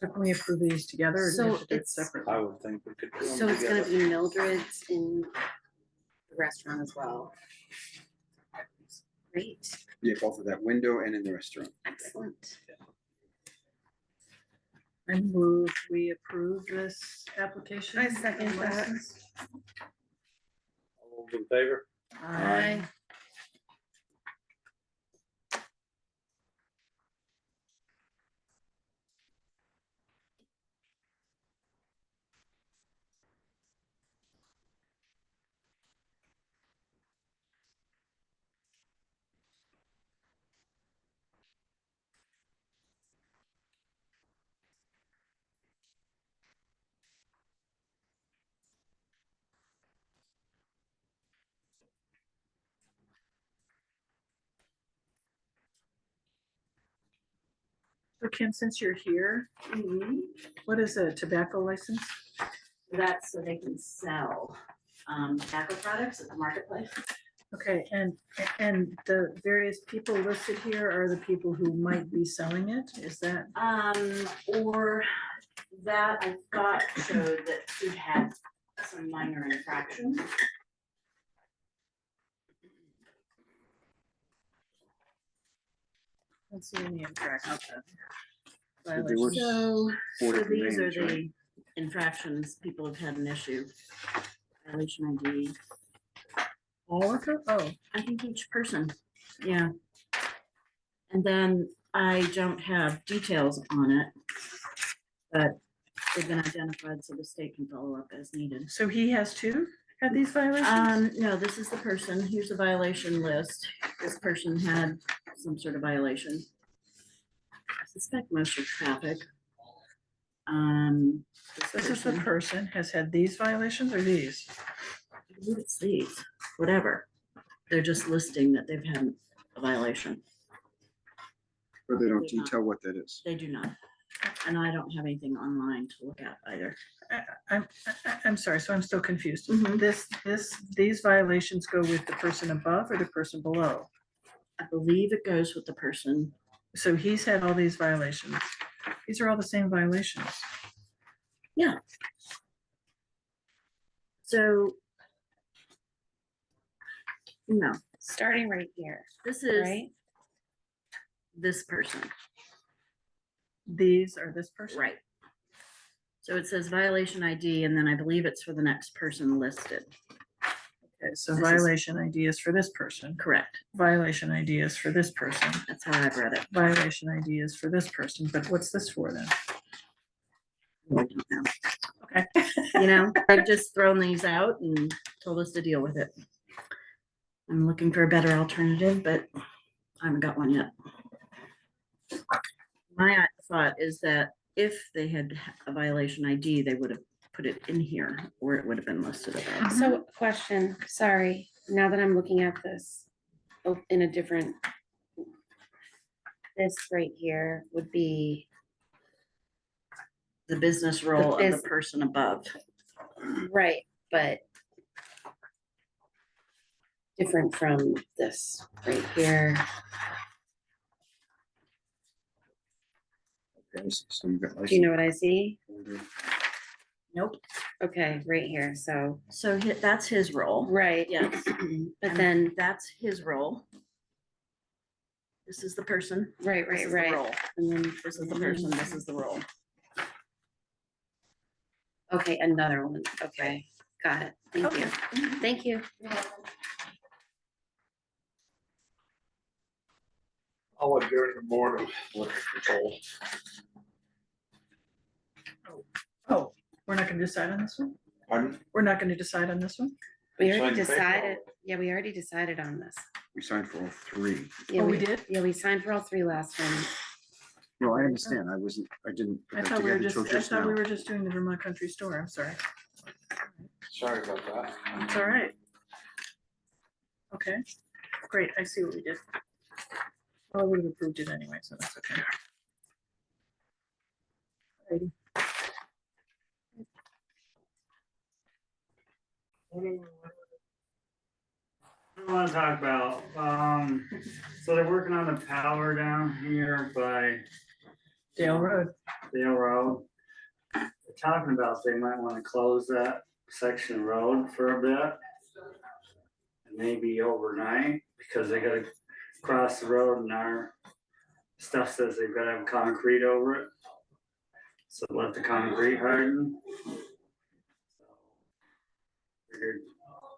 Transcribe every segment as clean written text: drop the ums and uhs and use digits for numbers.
So can we approve these together or do we So have to do it it's- separately? I would think we could do them So it's gonna together. be Mildred's in the restaurant as well. Great, Yeah, both of that window and in the restaurant. excellent. I move we approve this application. I second and that. license. All those in favor? Aye. So Kim, since you're here, what is a tobacco license? That's so they can sell tobacco products at the marketplace. Okay, and the various people listed here are the people who might be selling it, is that? Or that I thought showed that he had some minor infractions. Let's see any infractions. So there were So, four so different these are names, right? the infractions people have had an issue. Violation ID, All of them? Oh, I think each person, yeah. And then I don't have details on it, but they've been identified so the state can follow up as needed. so he has two, had these violations? No, this is the person. Here's a violation list. This person had some sort of violation. I suspect most are traffic. This is the person has had these violations or these? I believe it's these, whatever. They're just listing that they've had a violation. Or they don't They're not. detail what that is. They do not. And I don't have anything online to look at either. I'm sorry, so I'm still confused. Mhm. These violations go with the person above or the person below? I believe it goes with the person. So he's had all these violations. These are all the same violations. So, no, Starting right here, this is right? this person, These are this person? right? So it says violation ID, and then I believe it's for the next person listed. Okay, so This is- violation ID is for this person. Correct. Violation ID is for this person. That's how I've read it. Violation ID is for this person, but what's this for then? I don't know. Okay. You know, I've just thrown these out and told us to deal with it. I'm looking for a better alternative, but I haven't got one yet. My thought is that if they had a violation ID, they would have put it in here, or it would have been listed above. So question, sorry, now that I'm looking at this in a different. This right here would be, The business role of the bus- person above. right, but different from this right here. Okay, so you've got Do you know what I see? license. Nope. Okay, right here, so, So that's his role. right. Yes. But And then, that's his role. This is the person. right, This right, is the right. role. And then, This is the person. This is the role. okay, another one, okay, got it, thank you, thank you. I'll adjourn the board of liquor control. Oh, we're not gonna decide on this one? Pardon? We're not gonna decide on this one? We Sign already the paper. decided, yeah, we already decided on this. We signed for all three. Yeah, Oh, we did? Yeah, we signed for all three last time. No, I understand. I didn't I put that thought we were together just, until I just thought we now. were just doing the Vermont Country Store, I'm sorry. Sorry about that. It's all right. Okay, great, I see what we did. Well, I would have approved it anyway, so that's okay. Alrighty. I want to talk about, so they're working on the power down here by Dale Road. Dale Road. They're talking about they might wanna close that section of road for a bit. And maybe overnight, because they gotta cross the road and our stuff says they've gotta have concrete over it. So let the concrete harden. Figured,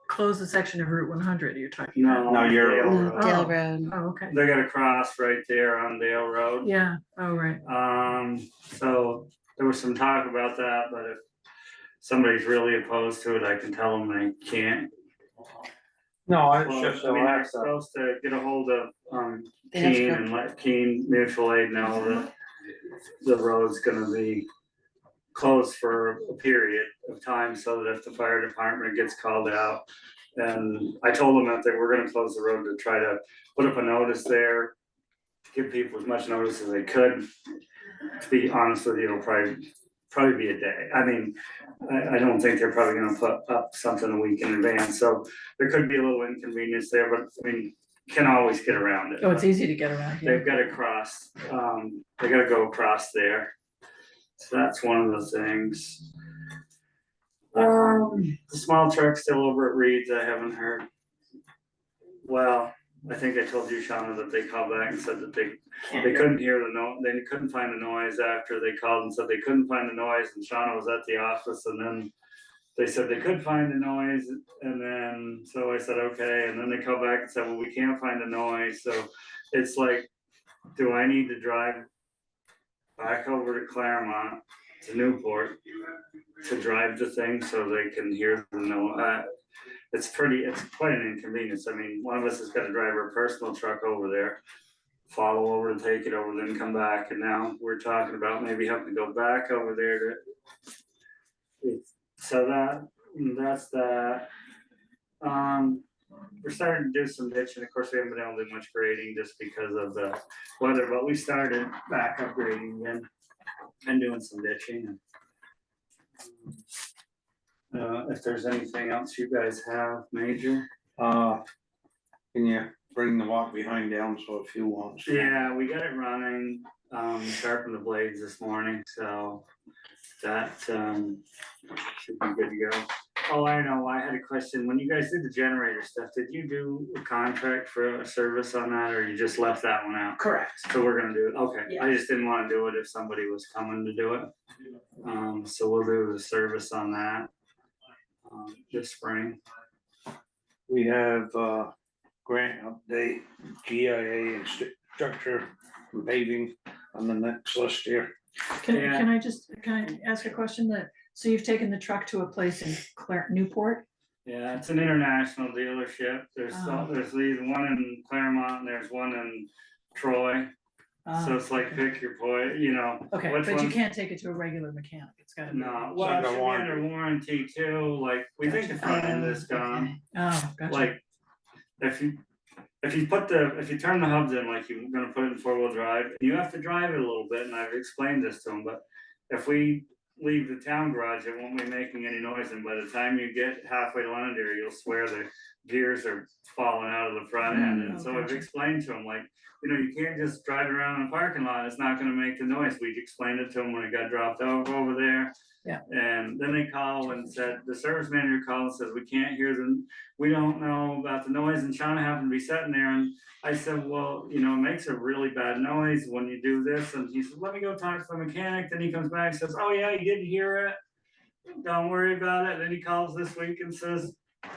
Close the section of Route 100 you're talking no, about. No, you're- Dale No, Road. Dale Oh. Road. Oh, okay. They gotta cross right there on Dale Road. Yeah, oh, right. So there was some talk about that, but if somebody's really opposed to it, I can tell them they can't. No, it's Well, just I the mean, they're last, supposed to get a hold of, They have to Keene go- and let Keene Mutual Aid know that the road's gonna be closed for a period of time, so that if the fire department gets called out. And I told them that they were gonna close the road to try to put up a notice there, give people as much notice as they could. To be honest with you, it'll probably be a day. I mean, I don't think they're probably gonna put up something a week in advance, so there could be a little inconvenience there, but I mean, can always get around it. Oh, it's easy to get around here. They've gotta cross, they gotta go across there. So that's one of the things. The small truck's still over at Reed's, I haven't heard. Well, I think I told you, Shauna, that they called back and said that they couldn't hear they couldn't find the noise after they called and said they couldn't find the noise, and Shauna was at the office, and then they said they could find the noise, and then, so I said, okay, and then they called back and said, well, we can't find the noise, so it's like, do I need to drive back over to Claremont, to Newport, to drive the thing so they can hear the noise? It's quite an inconvenience. I mean, one of us has got to drive our personal truck over there, follow over to take it over, then come back, and now we're talking about maybe having to go back over there so that's that. We're starting to do some ditching. Of course, we haven't been able to do much grading just because of the weather, but we started back up grading again and doing some ditching. If there's anything else you guys have major? can you bring the walk behind down so a few wants? Yeah, we got it running, sharpened the blades this morning, so that, should be good to go. Oh, I know, I had a question, when you guys did the generator stuff, did you do a contract for a service on that, or you just left that one out? Correct. So we're gonna do it, okay, Yeah. I just didn't wanna do it if somebody was coming to do it. So we'll do the service on that, this spring. We have, grant update, GIA and structure and paving on the next list here. Can Yeah. can I ask a question so you've taken the truck to a place in Newport? Yeah, it's an international dealership. Oh. There's either one in Claremont and there's one in Troy. So it's like pick your point, Okay, which but you one- can't take it to a regular mechanic, it's gotta be. No, It's well, it under should be warranty. under warranty too, like, we think the front end is gone. Okay. Oh, gotcha. Like, if you turn the hubs in, like you're gonna put it in four-wheel drive, you have to drive it a little bit, and I've explained this to them, but if we leave the town garage, it won't be making any noise, and by the time you get halfway to Londonderry, you'll swear the gears are falling out of the front end, and so I've gotcha. explained to them, like, you can't just drive it around in a parking lot, it's not gonna make the noise. We explained it to them when it got dropped off over there. Yeah. And then they called and said, the service manager called and says, we can't hear them, we don't know about the noise, and Shauna happened to be sitting there, and I said, well, it makes a really bad noise when you do this, and he said, let me go talk to the mechanic, then he comes back and says, oh yeah, you did hear it, don't worry about it, then he calls this week and says,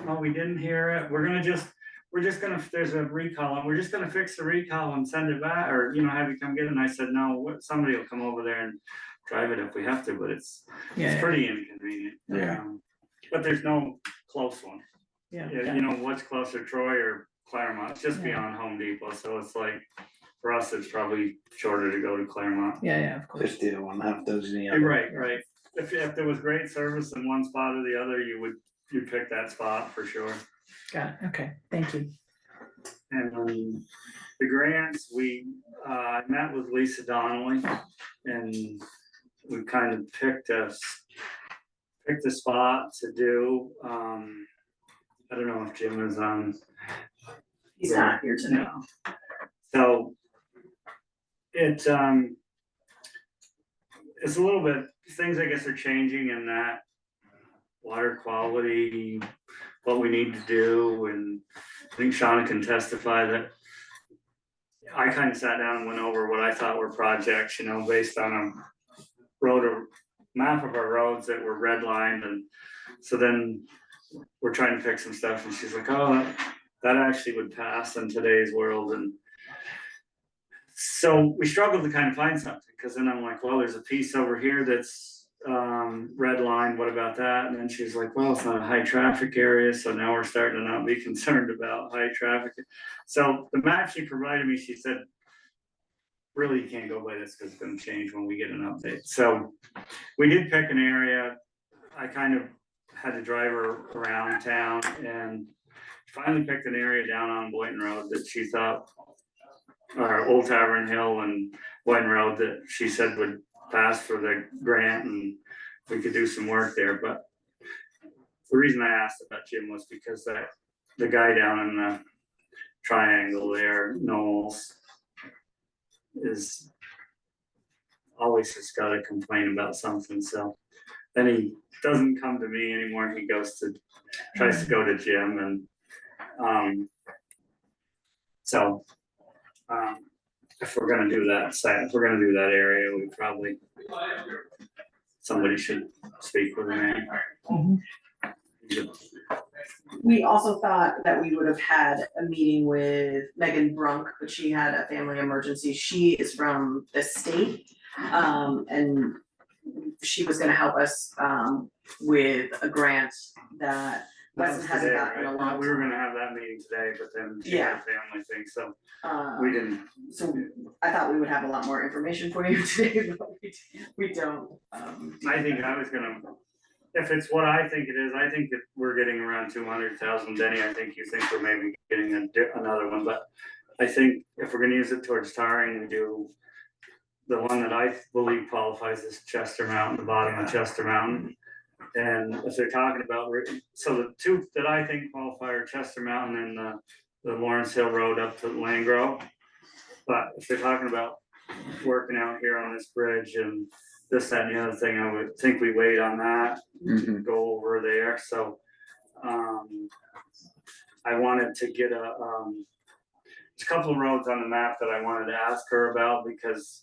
oh, we didn't hear it, there's a recall, and we're just gonna fix the recall and send it back, or, have you come get it, and I said, no, somebody will come over there and drive it if we have to, but it's Yeah, pretty inconvenient. Yeah. But there's no close one. yeah. What's closer, Troy or Claremont? It's just Yeah. beyond Home Depot, so it's like, for us, it's probably shorter to go to Claremont. Yeah, of course. 50 to 1/2 the other. Right. If there was great service in one spot or the other, you'd pick that spot for sure. Got it, okay, thank you. And the grants, I met with Lisa Donnelly, and we kind of picked a spot to do. I don't know if Jim is on. He's not here tonight. So it's a little bit, things I guess are changing in that water quality, what we need to do, and I think Shauna can testify that I kind of sat down and went over what I thought were projects, you know, based on a map of our roads that were redlined, and so then we're trying to pick some stuff, and she's like, oh, that actually would pass in today's world, and so we struggled to kind of find something, because then I'm like, well, there's a piece over here that's red line, what about that? And then she's like, well, it's not a high traffic area, so now we're starting to not be concerned about high traffic. So the map she provided me, she said, really, you can't go by this because it's gonna change when we get an update. So we did pick an area. I kind of had to drive her around town and finally picked an area down on Boynton Road that she thought, or Old Tavern Hill and Boynton Road, that she said would pass for the grant and we could do some work there. But the reason I asked about Jim was because that the guy down in the triangle there, Knowles, is always just got to complain about something. So then he doesn't come to me anymore. He tries to go to Jim, and if we're gonna do that site, if we're gonna do that area, we probably, somebody should speak with him. We also thought that we would have had a meeting with Megan Brunk, but she had a family emergency. She is from the state. And she was gonna help us with a grant that Weston hasn't Today, gotten in a right? long We were time. gonna have that meeting today, but then she had a family thing, so we didn't. So I thought we would have a lot more information for you today, but we don't. I think I was gonna, if it's what I think it is, I think that we're getting around 200,000. Denny, I think you think we're maybe getting another one, but I think if we're gonna use it towards tarring, we do. The one that I believe qualifies is Chester Mountain, the bottom of Chester Mountain. And if they're talking about, so the two that I think qualify are Chester Mountain and the Lawrence Hill Road up to Langro. But if they're talking about working out here on this bridge and this, that, and the other thing, I would think we wait on that, go over there. So I wanted to get there's a couple of roads on the map that I wanted to ask her about, because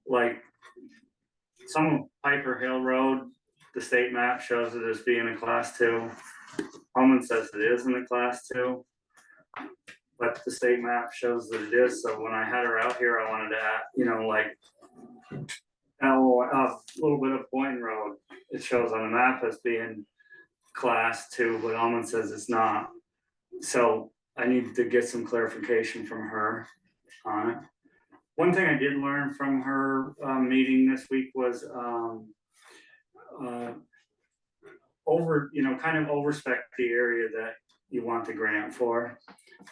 like some of Piper Hill Road, the state map shows it as being a class 2. Holman says it isn't a class 2, but the state map shows that it is. So when I had her out here, I wanted to add, you know, like a little bit of Boynton Road, it shows on the map as being class 2, but Holman says it's not. So I need to get some clarification from her on it. One thing I did learn from her meeting this week was kind of overspec the area that you want the grant for,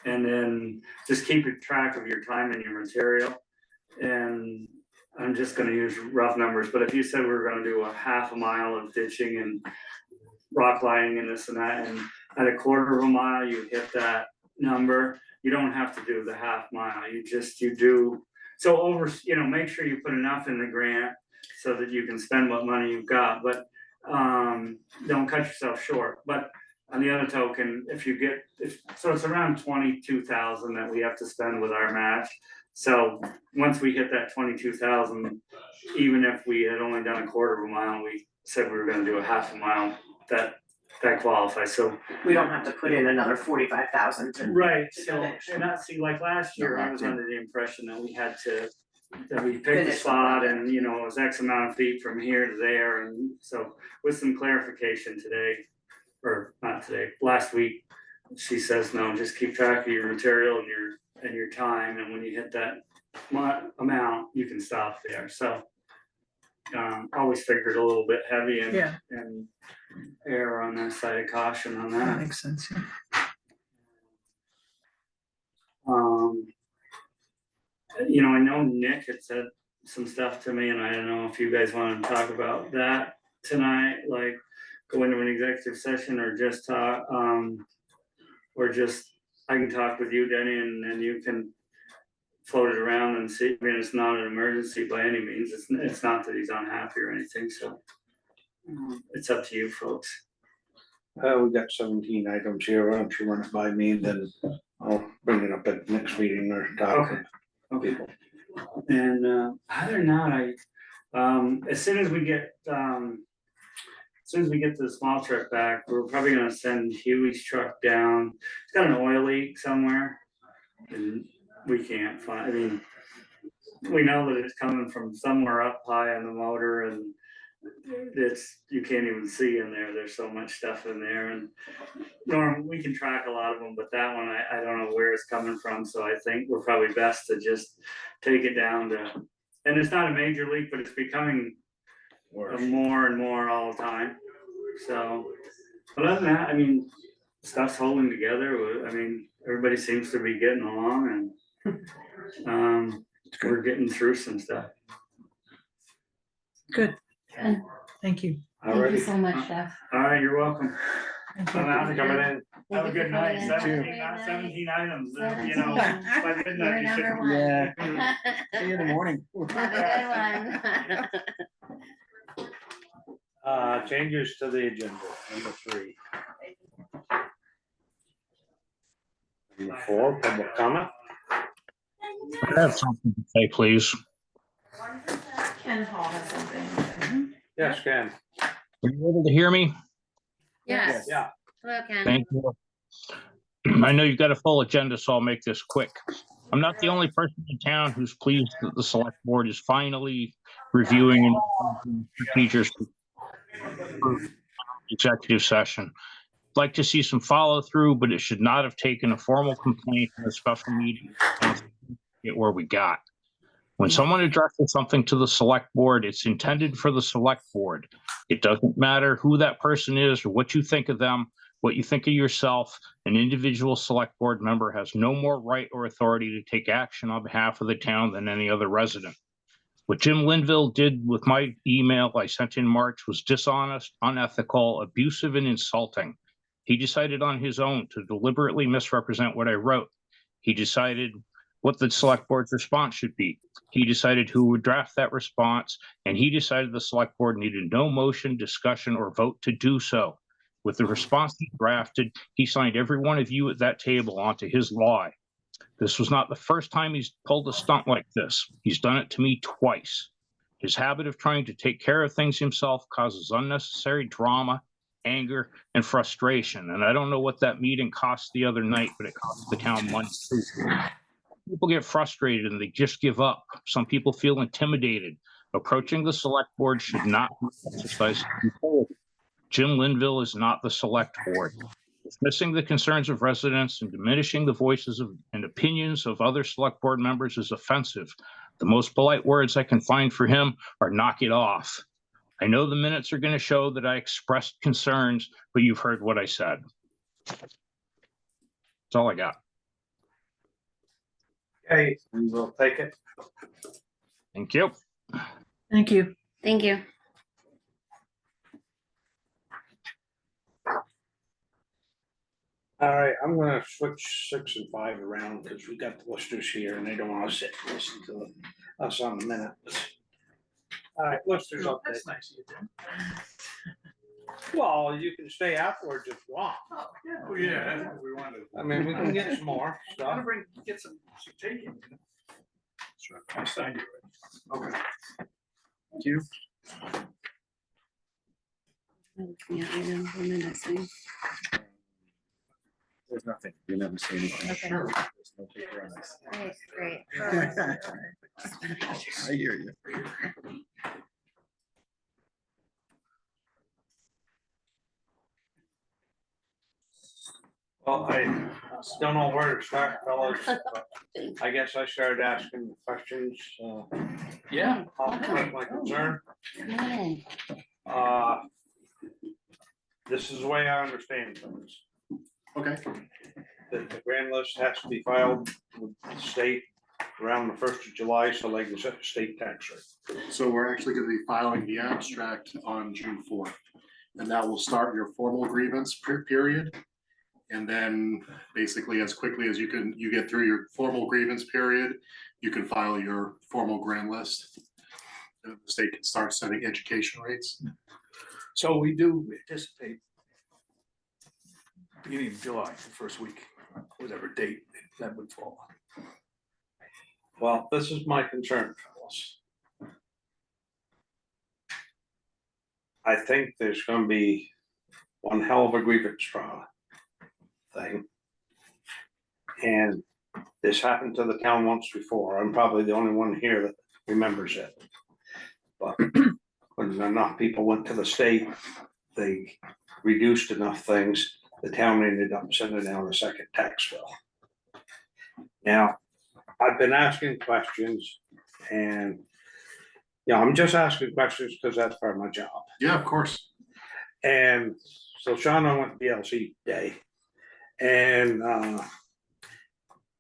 and then just keep track of your time and your material. And I'm just going to use rough numbers, but if you said we were going to do a half a mile of ditching and rock lining and this and that, and at a quarter of a mile you hit that number, you don't have to do the half mile. You do. So make sure you put enough in the grant so that you can spend what money you've got, but don't cut yourself short. But on the other token, so it's around 22,000 that we have to spend with our match. So once we hit that 22,000, even if we had only done a quarter of a mile, we said we were gonna do a half a mile, that qualifies. So We don't have to put in another 45,000 to. right, to so, finish. and like last year, I was No, under the impression that we picked a Finish. spot and, it was X amount of feet from here to there, and so with some clarification today, or not today, last week, she says, no, just keep track of your material and your time, and when you hit that amount, you can stop there, so always figured a little bit heavy and err on that side of caution on That that. makes sense. Yeah. I know Nick had said some stuff to me, and I don't know if you guys want to talk about that tonight, like go into an executive session or just talk, or just, I can talk with you, Denny, and then you can float it around and see. I mean, it's not an emergency by any means. It's not that he's unhappy or anything, so. It's up to you folks. We got 17 items here. Why don't you run it by me, and then I'll bring it up at next meeting or talk to people. And other than that, as soon as we get the small truck back, we're probably gonna send Huey's truck down. It's got an oil leak somewhere. And we can't find, I mean, we know that it's coming from somewhere up high on the motor, and you can't even see in there. There's so much stuff in there, and Norm, we can track a lot of them, but that one, I don't know where it's coming from, so I think we're probably best to just take it down to, and it's not a major leak, but it's becoming more and more all the time. So, but other than that, I mean, stuff's holding together. I mean, everybody seems to be getting along, and we're getting through some stuff. Good, Good. thank you. Thank you so much, Jeff. All right, you're welcome. Thank I'm you. out of Coming here. in. Have a good night. Thank you. 17 items, you know, 17. by You're midnight. you should- number one. Yeah. See you in the morning. Have a good one. Changes to the agenda, number 3. Number 4, public comment. I have something to say, please. Ken Hall has something. Yes, Ken. Are you able to hear me? Yes. Yeah. Hello, Ken. Thank you. I know you've got a full agenda, so I'll make this quick. I'm not the only person in town who's pleased that the select board is finally reviewing and approving procedures for executive session. I'd like to see some follow through, but it should not have taken a formal complaint in a special meeting to get where we got. When someone addresses something to the select board, it's intended for the select board. It doesn't matter who that person is or what you think of them, what you think of yourself. An individual select board member has no more right or authority to take action on behalf of the town than any other resident. What Jim Linville did with my email I sent in March was dishonest, unethical, abusive, and insulting. He decided on his own to deliberately misrepresent what I wrote. He decided what the select board's response should be. He decided who would draft that response, and he decided the select board needed no motion, discussion, or vote to do so. With the response he drafted, he signed every one of you at that table onto his lie. This was not the first time he's pulled a stunt like this. He's done it to me twice. His habit of trying to take care of things himself causes unnecessary drama, anger, and frustration. And I don't know what that meeting cost the other night, but it cost the town money too. People get frustrated and they just give up. Some people feel intimidated. Approaching the select board should not be exercise of control. Jim Linville is not the select board. Dismissing the concerns of residents and diminishing the voices and opinions of other select board members is offensive. The most polite words I can find for him are knock it off. I know the minutes are going to show that I expressed concerns, but you've heard what I said. That's all I got. Okay, we will take it. Thank you. Thank you. Thank you. All right, I'm gonna switch 6 and 5 around because we got the listers here and they don't want to sit and listen to us on the minutes. All right, listers update. That's nice of you, Jim. Well, you can stay afterwards if you want. Oh, yeah. Oh, yeah, that's what we wanted. I mean, we can get some more Gotta stuff. get some taking. Sure, I signed it. Okay. Thank you. Yeah, I know. What am I missing? There's nothing. You never say anything. Okay. There's no paper on this. Great. I hear you. Well, I don't know where to start, fellas. I guess I started asking questions. Yeah. I'll express my concern. Come on. This is the way I understand things. Okay. That the grand list has to be filed with the state around the 1st of July, so they can set the state tax rate. So we're actually gonna be filing the abstract on June 4th. And that will start your formal grievance period. And then basically as quickly as you get through your formal grievance period, you can file your formal grand list. And the state can start setting education rates. So we do anticipate beginning of July, the first week, whatever date that would fall on. Well, this is my concern, fellas. I think there's gonna be one hell of a grievance trial thing. And this happened to the town once before. I'm probably the only one here that remembers it. But when enough people went to the state, they reduced enough things, the town ended up sending out a second tax bill. Now, I've been asking questions and, I'm just asking questions because that's part of my job. Yeah, of course. And so Shauna went to DLC day and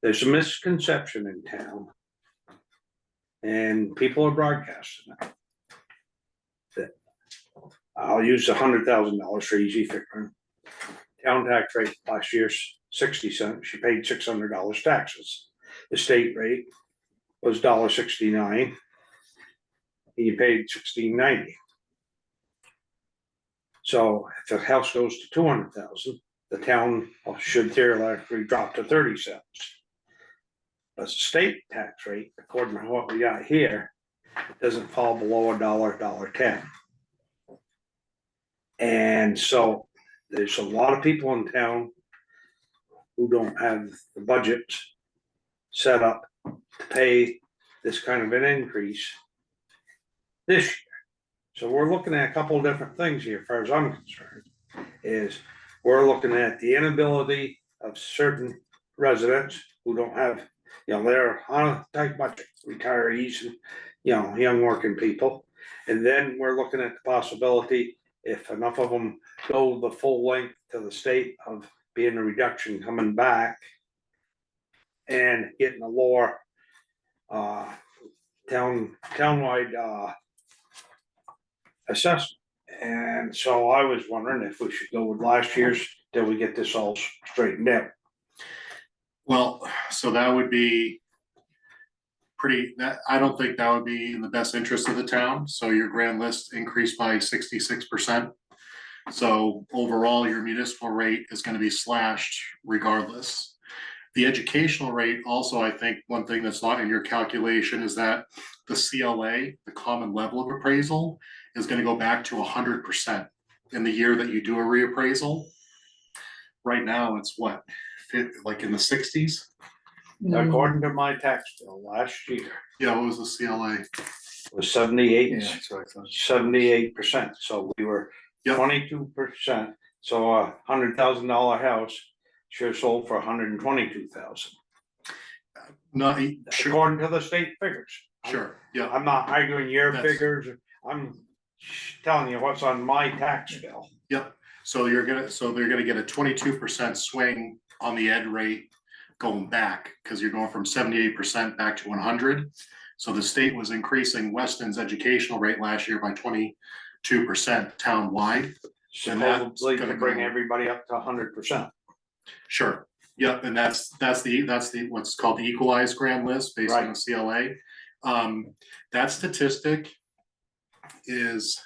there's a misconception in town and people are broadcasting it. That I'll use $100,000 for easy figuring. Town tax rate last year's 60 cents. She paid $600 taxes. The state rate was $1.69. He paid $16.90. So if the house goes to 200,000, the town should theoretically drop to 30 cents. But the state tax rate, according to what we got here, it doesn't fall below $1.10. And so there's a lot of people in town who don't have the budget set up to pay this kind of an increase this year. So we're looking at a couple of different things here, as far as I'm concerned, is we're looking at the inability of certain residents who don't have, they're on a tight budget, retirees and, young working people. And then we're looking at the possibility, if enough of them go the full length to the state of being a reduction coming back and getting a lower townwide assessment. And so I was wondering if we should go with last year's till we get this all straightened out. Well, so that would be I don't think that would be in the best interest of the town. So your grand list increased by 66%. So overall, your municipal rate is going to be slashed regardless. The educational rate also, I think one thing that's not in your calculation is that the CLA, the common level of appraisal, is going to go back to 100% in the year that you do a reappraisal. Right now, it's what, like in the 60s? According to my tax bill last year, Yeah, what was the CLA? was 78, Yeah, that's what I thought. 78%. So we were Yep. 22%. So $100,000 house should have sold for 122,000. Not, sure, According to the state figures. sure, yeah, I'm not arguing your That's- figures. I'm telling you what's on my tax bill. yep. So they're gonna get a 22% swing on the ed rate going back, because you're going from 78% back to 100. So the state was increasing Weston's educational rate last year by 22% townwide. And that's Supposedly to gonna bring go- everybody up to 100%. Sure, yep, and that's the what's called the equalized grand list based on the CLA. That statistic is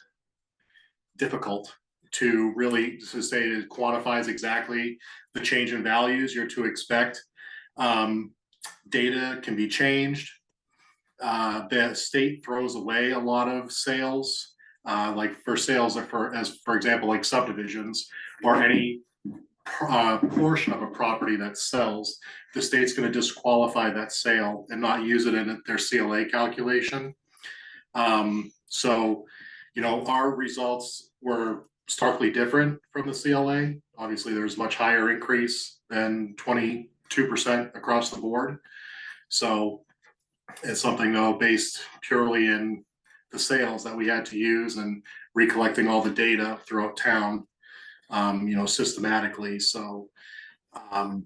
difficult to really to say it quantifies exactly the change in values you're to expect. Data can be changed. The state throws away a lot of sales, like for sales for example, like subdivisions or any portion of a property that sells. The state's going to disqualify that sale and not use it in their CLA calculation. So, our results were starkly different from the CLA. Obviously, there was much higher increase than 22% across the board. So it's something though based purely in the sales that we had to use and recollecting all the data throughout town, systematically. So I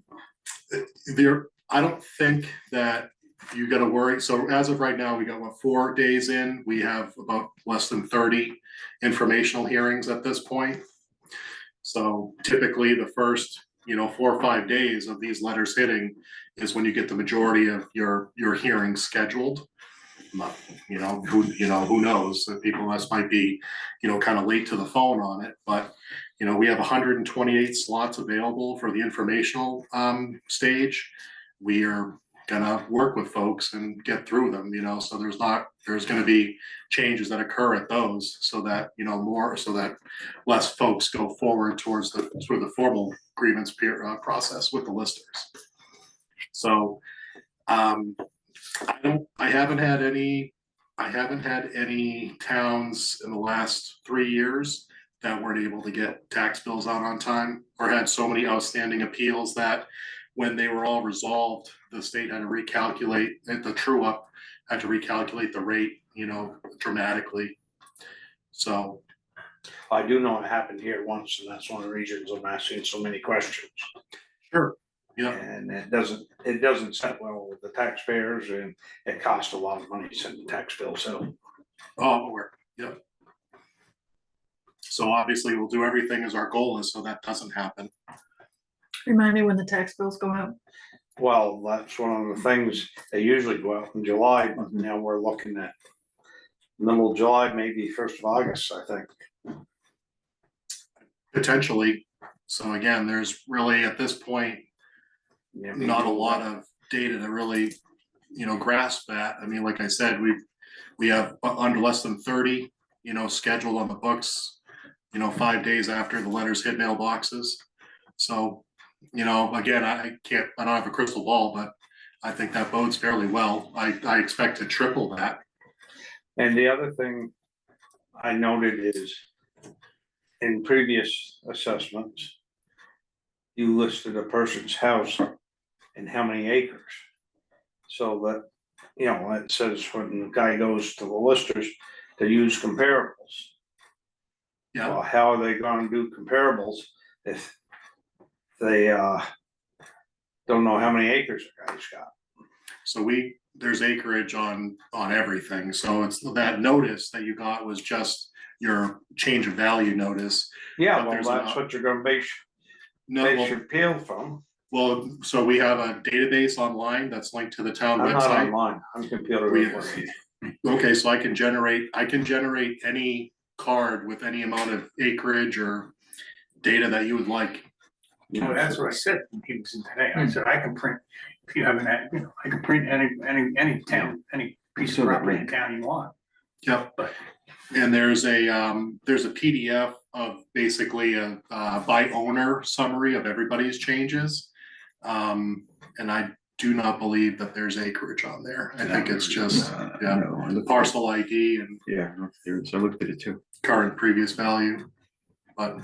don't think that you got to worry. So as of right now, we got 4 days in. We have about less than 30 informational hearings at this point. So typically the first 4 or 5 days of these letters hitting is when you get the majority of your hearings scheduled. But, who knows, that people might be, kind of late to the phone on it, but, we have 128 slots available for the informational, stage. We are gonna work with folks and get through them, so there's gonna be changes that occur at those, so that, so that less folks go forward towards the formal grievance process with the listers. So, I haven't had any towns in the last 3 years that weren't able to get tax bills out on time, or had so many outstanding appeals that when they were all resolved, the state had to recalculate, the true up had to recalculate the rate, dramatically. So. I do know it happened here once, and that's one of the reasons I'm asking so many questions. Sure. Yeah. And it doesn't set well with the taxpayers, and it costs a lot of money to send the tax bill, so. Oh, yeah. So obviously we'll do everything as our goal is, so that doesn't happen. Remind me when the tax bills go out. Well, that's one of the things, they usually go out in July, but now we're looking at middle of July, maybe 1st of August, I think. Potentially. So again, there's really at this point, not a lot of data to really, grasp that. I mean, like I said, we have under less than 30, scheduled on the books, 5 days after the letters hit mailboxes. So, again, I don't have a crystal ball, but I think that bodes fairly well. I expect to triple that. And the other thing I noted is in previous assessments, you listed a person's house and how many acres. So that, it says when the guy goes to the listers to use comparables. Yeah. Well, how are they gonna do comparables if they don't know how many acres the guy's got? So there's acreage on everything. So it's that notice that you got was just your change of value notice. Yeah, But well, there's that's what you're gonna base your appeal from. Well, so we have a database online that's linked to the town I'm not website. online, I'm computer. Okay, so I can generate any card with any amount of acreage or data that you would like. Well, that's what I said when he was in today. I said, I can print, if you haven't had, I can print any town, any piece of property in town you want. Yep. And there's a PDF of basically a by owner summary of everybody's changes. And I do not believe that there's acreage on there. I think it's just, the parcel ID and. Yeah, I looked at it too. Current previous value, but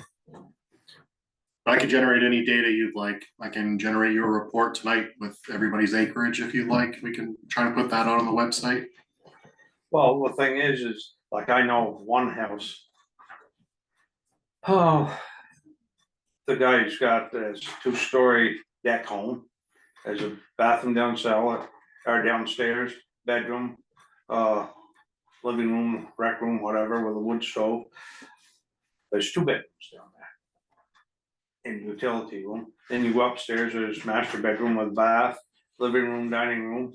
I can generate any data you'd like. I can generate your report tonight with everybody's acreage if you'd like. We can try to put that out on the website. Well, the thing is like I know of one house. Oh, the guy's got this 2-story deck home. There's a bathroom downstairs, bedroom, living room, rec room, whatever, with a wood stove. There's 2 bedrooms down there. In the utility room. Then you go upstairs, there's master bedroom with bath, living room, dining room,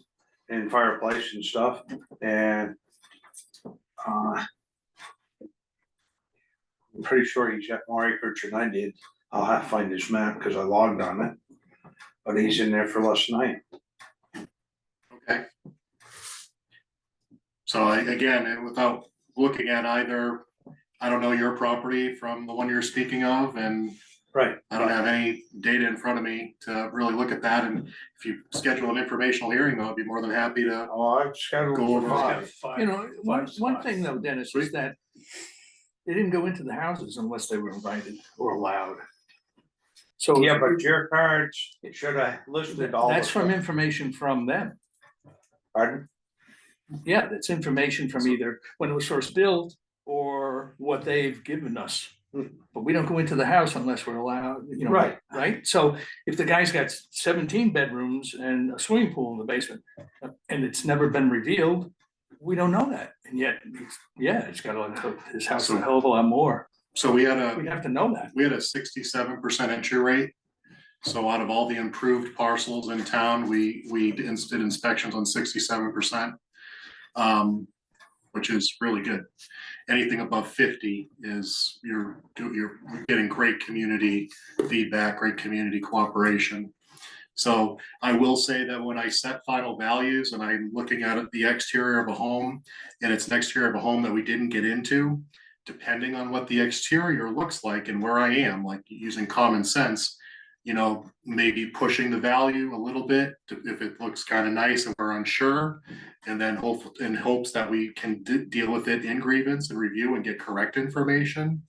and fireplace and stuff. And I'm pretty sure he's got more acreage than I did. I'll have to find his map because I logged on it. But he's in there for less than I am. Okay. So again, without looking at either, I don't know your property from the one you're speaking of, and Right. I don't have any data in front of me to really look at that. And if you schedule an informational hearing, though, I'd be more than happy to. Oh, I've scheduled Go for over 5. You know, one spots. thing though, Dennis, is that they didn't go into the houses unless they were invited or allowed. So. Yeah, but your cards, it should have listed all. That's the from stuff. information from them. Pardon? Yeah, that's information from either when it was first built or what they've given us. But we don't go into the house unless we're allowed, Right. Right? So if the guy's got 17 bedrooms and a swimming pool in the basement and it's never been revealed, we don't know that. And yet, it's got his house a hell of a lot more. So We'd have to know that. we had a 67% entry rate. So out of all the improved parcels in town, we did inspections on 67%. Which is really good. Anything above 50 is you're getting great community feedback, great community cooperation. So I will say that when I set final values and I'm looking at it, the exterior of a home, and it's an exterior of a home that we didn't get into, depending on what the exterior looks like and where I am, like using common sense, you know, maybe pushing the value a little bit if it looks kind of nice and we're unsure, and then hope in hopes that we can deal with it in grievance and review and get correct information.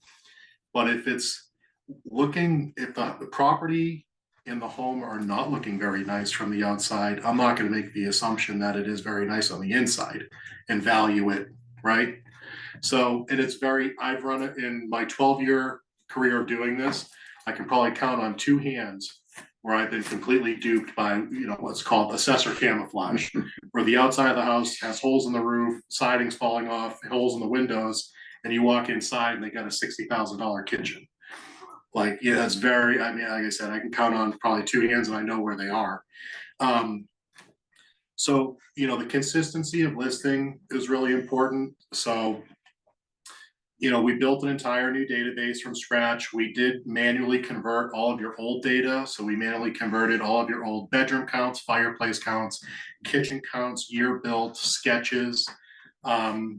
But if it's if the property and the home are not looking very nice from the outside, I'm not going to make the assumption that it is very nice on the inside and value it, right? So, and it's I've run it in my 12-year career of doing this. I can probably count on two hands where I've been completely duped by, you know, what's called assessor camouflage, where the outside of the house has holes in the roof, siding's falling off, holes in the windows, and you walk inside and they got a $60,000 kitchen. Like, yeah, that's I mean, like I said, I can count on probably two hands and I know where they are. So, you know, the consistency of listing is really important. So, you know, we built an entire new database from scratch. We did manually convert all of your old data. So we manually converted all of your old bedroom counts, fireplace counts, kitchen counts, year built, sketches,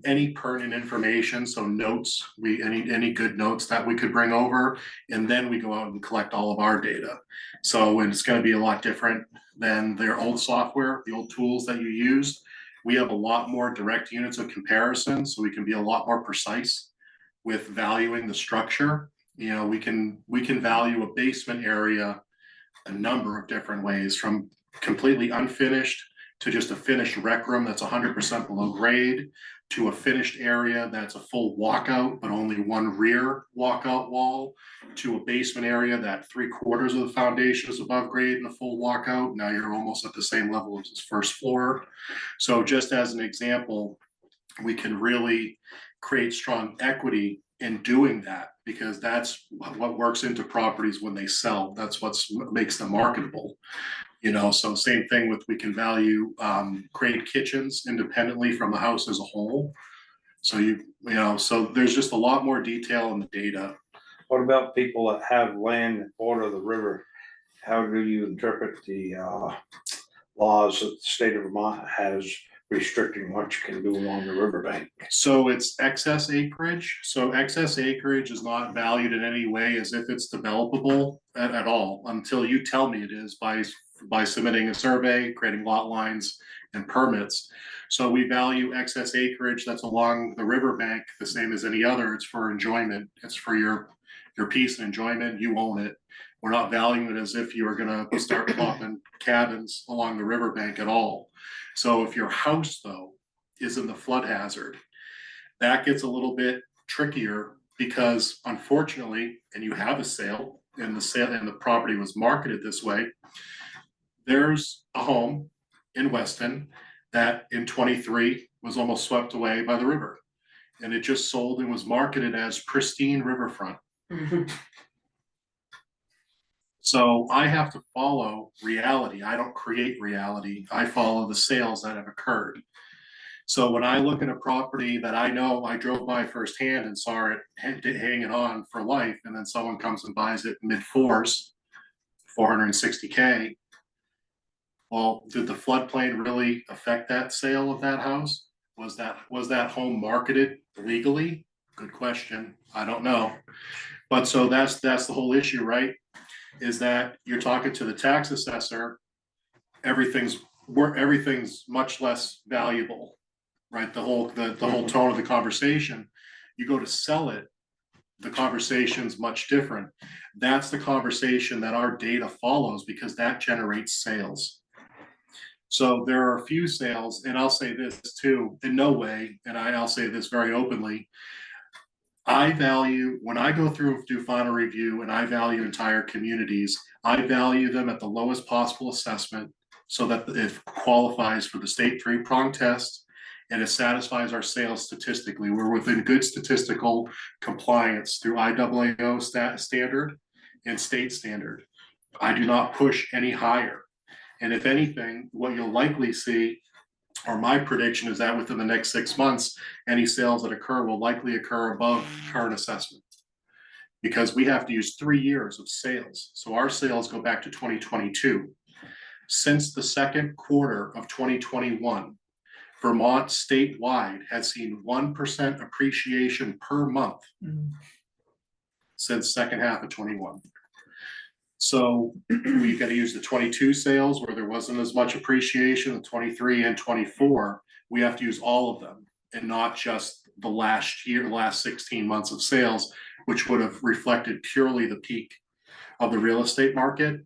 any pertinent information. So notes, any good notes that we could bring over, and then we go out and collect all of our data. So it's going to be a lot different than their old software, the old tools that you used. We have a lot more direct units of comparison, so we can be a lot more precise with valuing the structure. You know, we can value a basement area a number of different ways, from completely unfinished to just a finished rec room that's 100% below grade, to a finished area that's a full walkout but only one rear walkout wall, to a basement area that 3/4 of the foundation is above grade and a full walkout. Now you're almost at the same level as this first floor. So just as an example, we can really create strong equity in doing that, because that's what works into properties when they sell. That's what makes them marketable. You know, so same thing with, we can value create kitchens independently from the house as a whole. So you know, so there's just a lot more detail in the data. What about people that have land that border the river? How do you interpret the laws that the state of Vermont has restricting what you can do along the riverbank? So it's excess acreage. So excess acreage is not valued in any way as if it's developable at all, until you tell me it is by submitting a survey, creating lot lines and permits. So we value excess acreage that's along the riverbank the same as any other. It's for enjoyment. It's for your peace and enjoyment. You own it. We're not valuing it as if you were gonna start plopping cabins along the riverbank at all. So if your house, though, is in the flood hazard, that gets a little bit trickier, because unfortunately, and you have a sale, and the property was marketed this way, there's a home in Weston that in 23 was almost swept away by the river. And it just sold and was marketed as pristine riverfront. So I have to follow reality. I don't create reality. I follow the sales that have occurred. So when I look at a property that I know I drove by firsthand and saw it hanging on for life, and then someone comes and buys it mid-4s, 460K. Well, did the floodplain really affect that sale of that house? Was that home marketed legally? Good question. I don't know. But so that's the whole issue, right? Is that you're talking to the tax assessor, everything's much less valuable, right? The whole tone of the conversation. You go to sell it, the conversation's much different. That's the conversation that our data follows, because that generates sales. So there are a few sales, and I'll say this too, in no way, and I'll say this very openly, I value, when I go through and do final review and I value entire communities, I value them at the lowest possible assessment, so that it qualifies for the state 3-prong test and it satisfies our sales statistically. We're within good statistical compliance through IAAO standard and state standard. I do not push any higher. And if anything, what you'll likely see, or my prediction is that within the next 6 months, any sales that occur will likely occur above current assessment. Because we have to use 3 years of sales. So our sales go back to 2022. Since the second quarter of 2021, Vermont statewide has seen 1% appreciation per month since second half of 21. So we've got to use the 22 sales where there wasn't as much appreciation, the 23 and 24. We have to use all of them and not just the last 16 months of sales, which would have reflected purely the peak of the real estate market.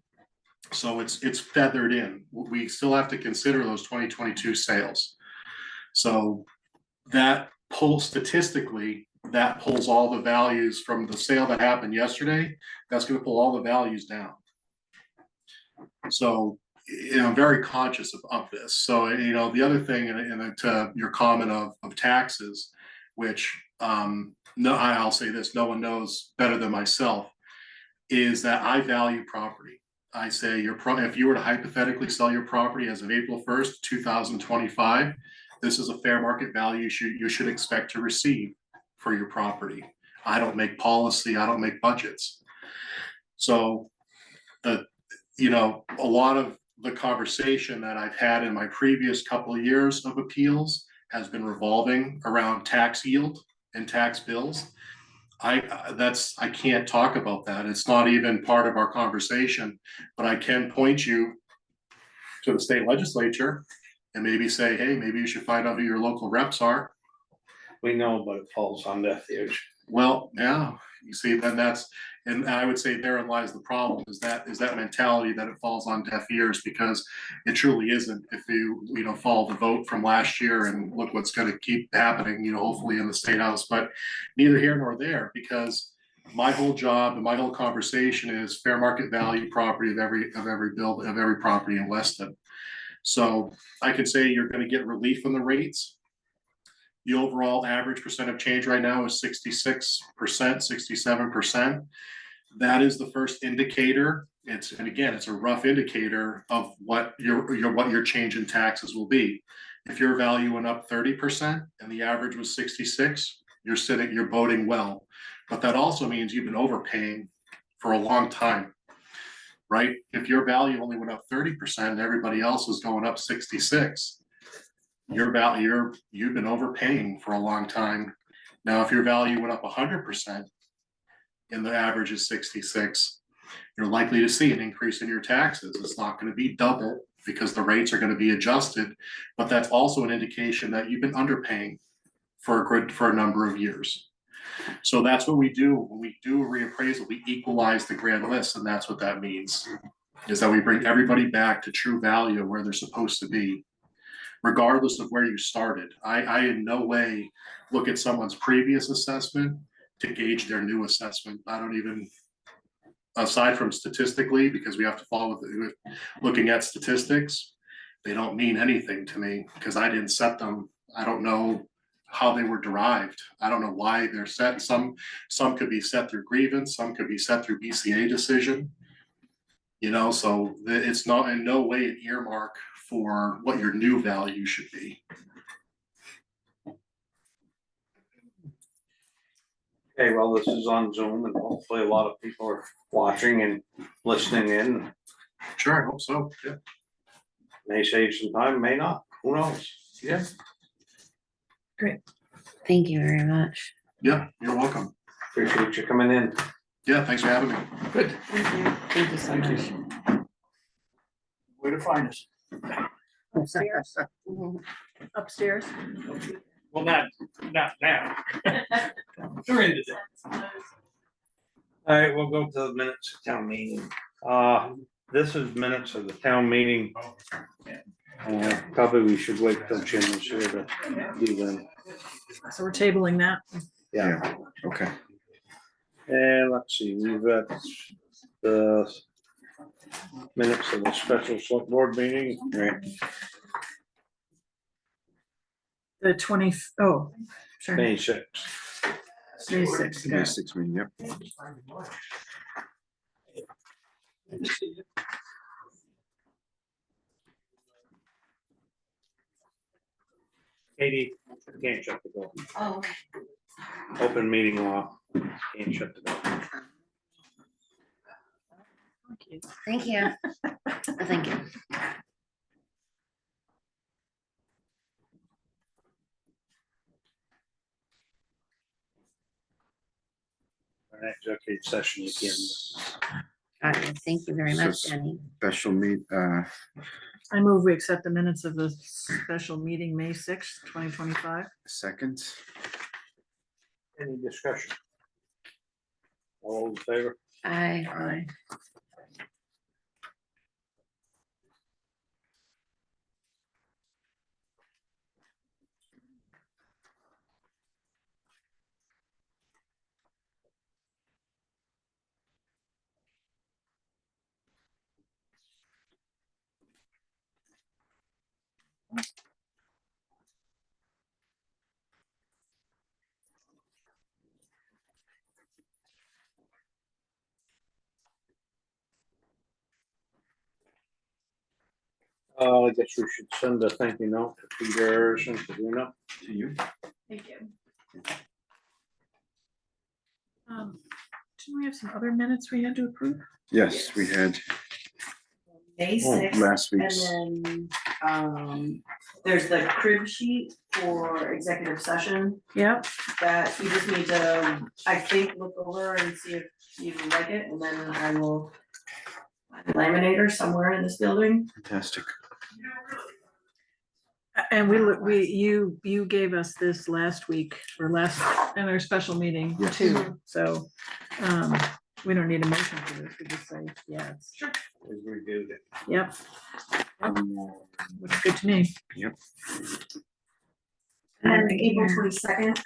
So it's feathered in. We still have to consider those 2022 sales. So that pulls statistically, that pulls all the values from the sale that happened yesterday. That's going to pull all the values down. So, I'm very conscious of this. So, the other thing, and to your comment of taxes, which, no, I'll say this, no one knows better than myself, is that I value property. I say if you were to hypothetically sell your property as of April 1st, 2025, this is a fair market value you should expect to receive for your property. I don't make policy, I don't make budgets. So a lot of the conversation that I've had in my previous couple of years of appeals has been revolving around tax yield and tax bills. I can't talk about that. It's not even part of our conversation, but I can point you to the state legislature and maybe say, hey, maybe you should find out who your local reps are. We know, but it falls on deaf ears. Well, yeah, you see, then and I would say therein lies the problem, is that mentality that it falls on deaf ears, because it truly isn't. If you follow the vote from last year and look what's going to keep happening, hopefully in the state house, but neither here nor there, because my whole job and my whole conversation is fair market value property of every property in Weston. So I could say you're going to get relief on the rates. The overall average percent of change right now is 66%, 67%. That is the first indicator. It's a rough indicator of what your change in taxes will be. If your value went up 30% and the average was 66, you're voting well. But that also means you've been overpaying for a long time, right? If your value only went up 30% and everybody else was going up 66, you've been overpaying for a long time. Now, if your value went up 100% and the average is 66, you're likely to see an increase in your taxes. It's not going to be double because the rates are going to be adjusted, but that's also an indication that you've been underpaying for a number of years. So that's what we do when we do a reappraisal. We equalize the grand list, and that's what that means, is that we bring everybody back to true value where they're supposed to be, regardless of where you started. I in no way look at someone's previous assessment to gauge their new assessment. I don't even, aside from statistically, because we have to follow with looking at statistics, they don't mean anything to me because I didn't set them. I don't know how they were derived. I don't know why they're set. Some could be set through grievance, some could be set through BCA decision. So it's not in no way an earmark for what your new value should be. Okay, well, this is on Zoom and hopefully a lot of people are watching and listening in. Sure, I hope so. Yeah. May save some time, may not, who knows? Yeah. Thank you very much. Yeah, you're welcome. Appreciate you coming in. Yeah, thanks for having me. Good. Thank you so much. Where to find us? Upstairs, Mhm. upstairs. Well, not now. During the day. All right, we'll go to the minutes of town meeting. This is minutes of the town meeting. Probably we should wait till Jim is here to do them. So we're tabling that. Yeah. Okay. And let's see, we've got the minutes of the special select board meeting. Right. The 20, oh, sure. May 6th. May 6th, May yeah. 6 meeting, yep. Katie, you can't shut the door. Oh, okay. Open meeting law, can't shut the door. Okay. Thank you. Thank you. Our next executive session, you can. Thank you very So much, s- Jenny. Special meet, I move we accept the minutes of the special meeting, May 6th, 2025. second, Any discussion? All in favor? I, Aye. I guess we should send a thank you note to Peter and Sabrina. to you. Thank you. Didn't we have some other minutes we had to approve? Yes, we had May Oh, 6th, last and week's, then, there's the crib sheet for executive session Yep. that you just need to, I think, look over and see if you like it, and then I will find a laminator somewhere in this building. fantastic. And you gave us this last week or in our special meeting Yes. too, so, we don't need a motion for this, we just say, yeah, it's, We reviewed it. yep. Looks good to me. Yep. And then April 22nd.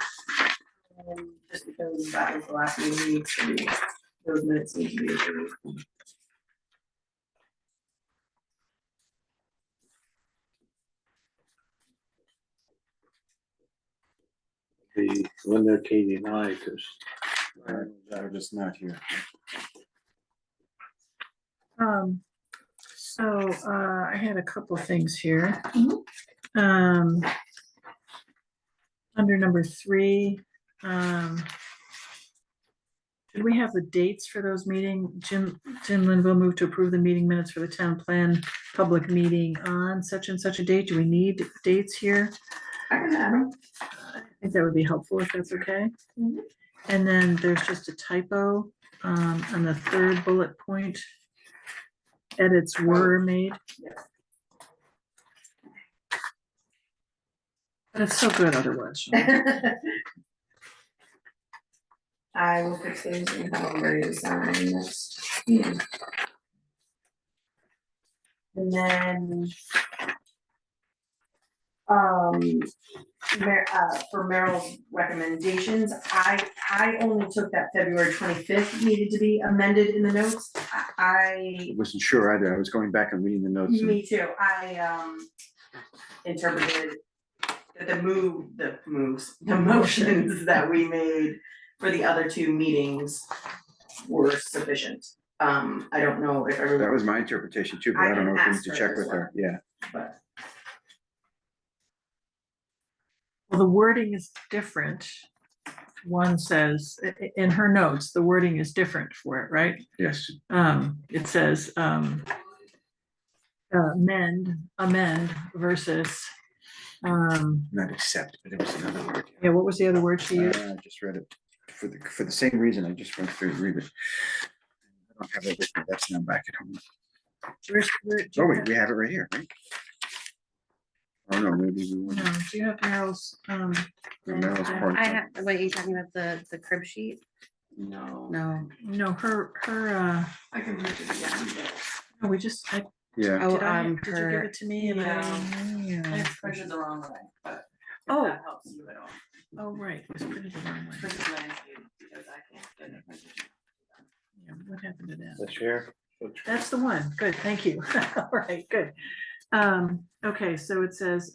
Just because that was the last meeting, those minutes need to be approved. The Linda, Katie and I, because. They're just not here. So, I had a couple things here. Under number 3, do we have the dates for those meetings? Jim Linville moved to approve the meeting minutes for the town plan public meeting on such and such a date. Do we need dates here? I can add them. I think that would be helpful if that's okay. And then there's just a typo on the 3rd bullet point. Edits were made. But it's so good otherwise. I will fix those and have them ready to sign next meeting. And then for Meryl's recommendations, I only took that February 25th needed to be amended in the notes. I Wasn't sure either. I was going back and reading the notes. and- Me too, I interpreted that the motions that we made for the other 2 meetings were sufficient. I don't know if That everyone, was my interpretation too, but I I don't know can if we need ask to her check as with her. Yeah. but Well, the wording is different. One says, in her notes, the wording is different for it, right? Yes. It says, amend versus, Not accept, but it was another word. yeah, what was the other word she used? I just read it for the same reason. I just went through and read it. I don't have it with me. That's now back at home. Do Oh, you wait, have- we have it right here, right? Oh, no, maybe we No, wouldn't. do you have Meryl's, Meryl's yeah. part. I have, wait, you talking about the crib sheet? no, No. No, her, I can print it again, but no, we just, Yeah, Oh, did you give her, it to me? And I I printed the wrong way, but if Oh. that helps you at all. Oh, right, it was printed the wrong way. Printed landscape, because I can't get it printed. Yeah, what happened to that? The chair. That's the one. Good, thank you. All right, good. Okay, so it says,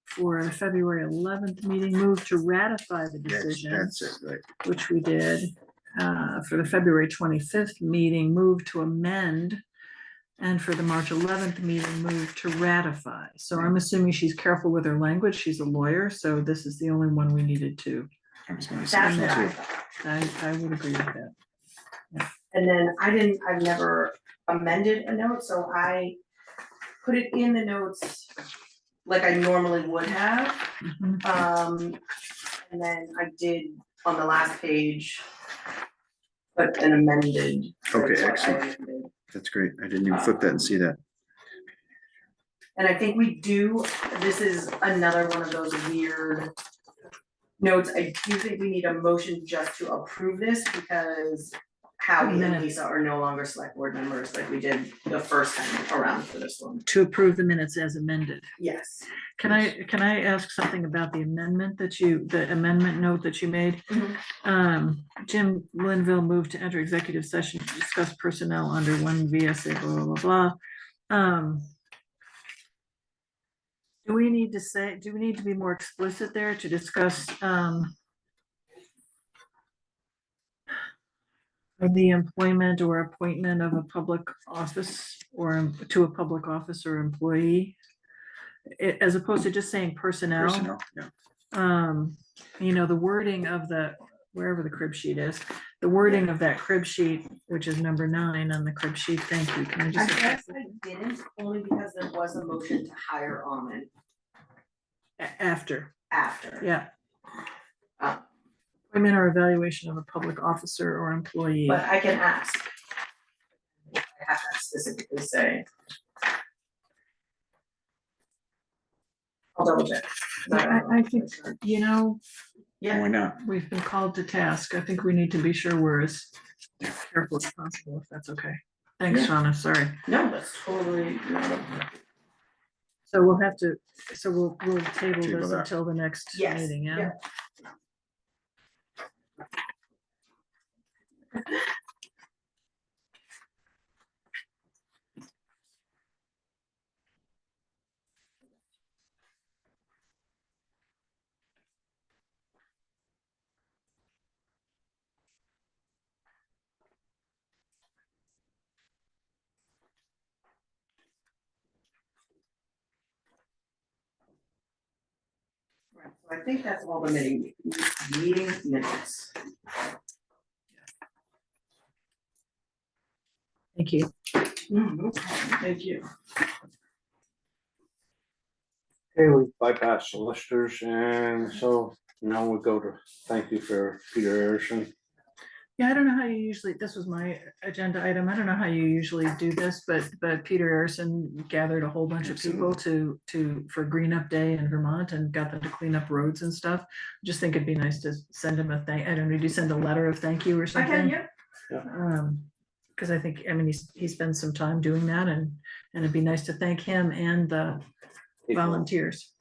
for the February 11th meeting, move to ratify the yes, decision, that's it, right. which we did. for the February 25th meeting, move to amend. And for the March 11th meeting, move to ratify. So I'm assuming she's careful with her language. She's a lawyer, so this is the only one we needed to. I was gonna say That's what that I too. thought. I would agree with that. And then I've never amended a note, so I put it in the notes like I normally would have. Mhm. And then I did on the last page, put an amended. like, Okay, what I excellent. amended. That's great. I didn't even flip that and see that. And I think we do, this is another one of those weird notes. I do think we need a motion just to approve this because Howie and Minutes. Lisa are no longer select board members like we did the first time around for this one. To approve the minutes as amended. Yes. Can I ask something about the amendment the amendment note that you made? Jim Linville moved to enter executive session to discuss personnel under one VSA, blah, blah, blah, blah. Do we need to be more explicit there to discuss, the employment or appointment of a public office or to a public office or employee? As opposed to just saying personnel. Personnel, yeah. The wording of wherever the crib sheet is, the wording of that crib sheet, which is number 9 on the crib sheet, thank you. Can I I just? guess I didn't, only because there was a motion to hire on it After, after. yeah. Uh, Appointment or evaluation of a public officer or employee. But I can ask. I have to specifically say. I'll double check. I think, Yeah, Why not? we've been called to task. I think we need to be sure we're as careful as possible, if that's okay. Thanks, Yeah. Shauna, sorry. no, that's totally, So we'll table Table this that. until the next Yes, meeting, yeah? yeah. Right, so I think that's all the meeting minutes. Thank you. No problem, thank you. Okay, we bypass solicitors and so now we go to thank you for Peter Harrison. Yeah, I don't know how you usually, this was my agenda item. I don't know how you usually do this, but Peter Harrison gathered a whole bunch of people for Green Up Day in Vermont and got them to clean up roads and stuff. Just think it'd be nice to send him I don't know, do you send a letter of thank you or I something? can, yeah. Cause I think, he spends some time doing that and it'd be nice to thank him and the volunteers.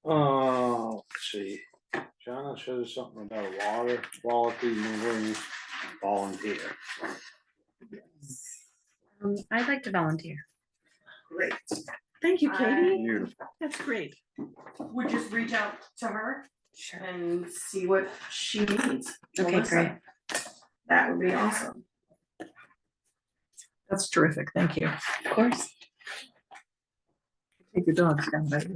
Let's see, Jonna says something about water quality moving volunteer. I'd like to volunteer. Great. Thank you, Katie. Beautiful. That's great. Would just reach out to her Sure. and see what she needs. Okay, Melissa. great. That would be awesome. That's terrific. Thank you. Of course. Take your dogs down by the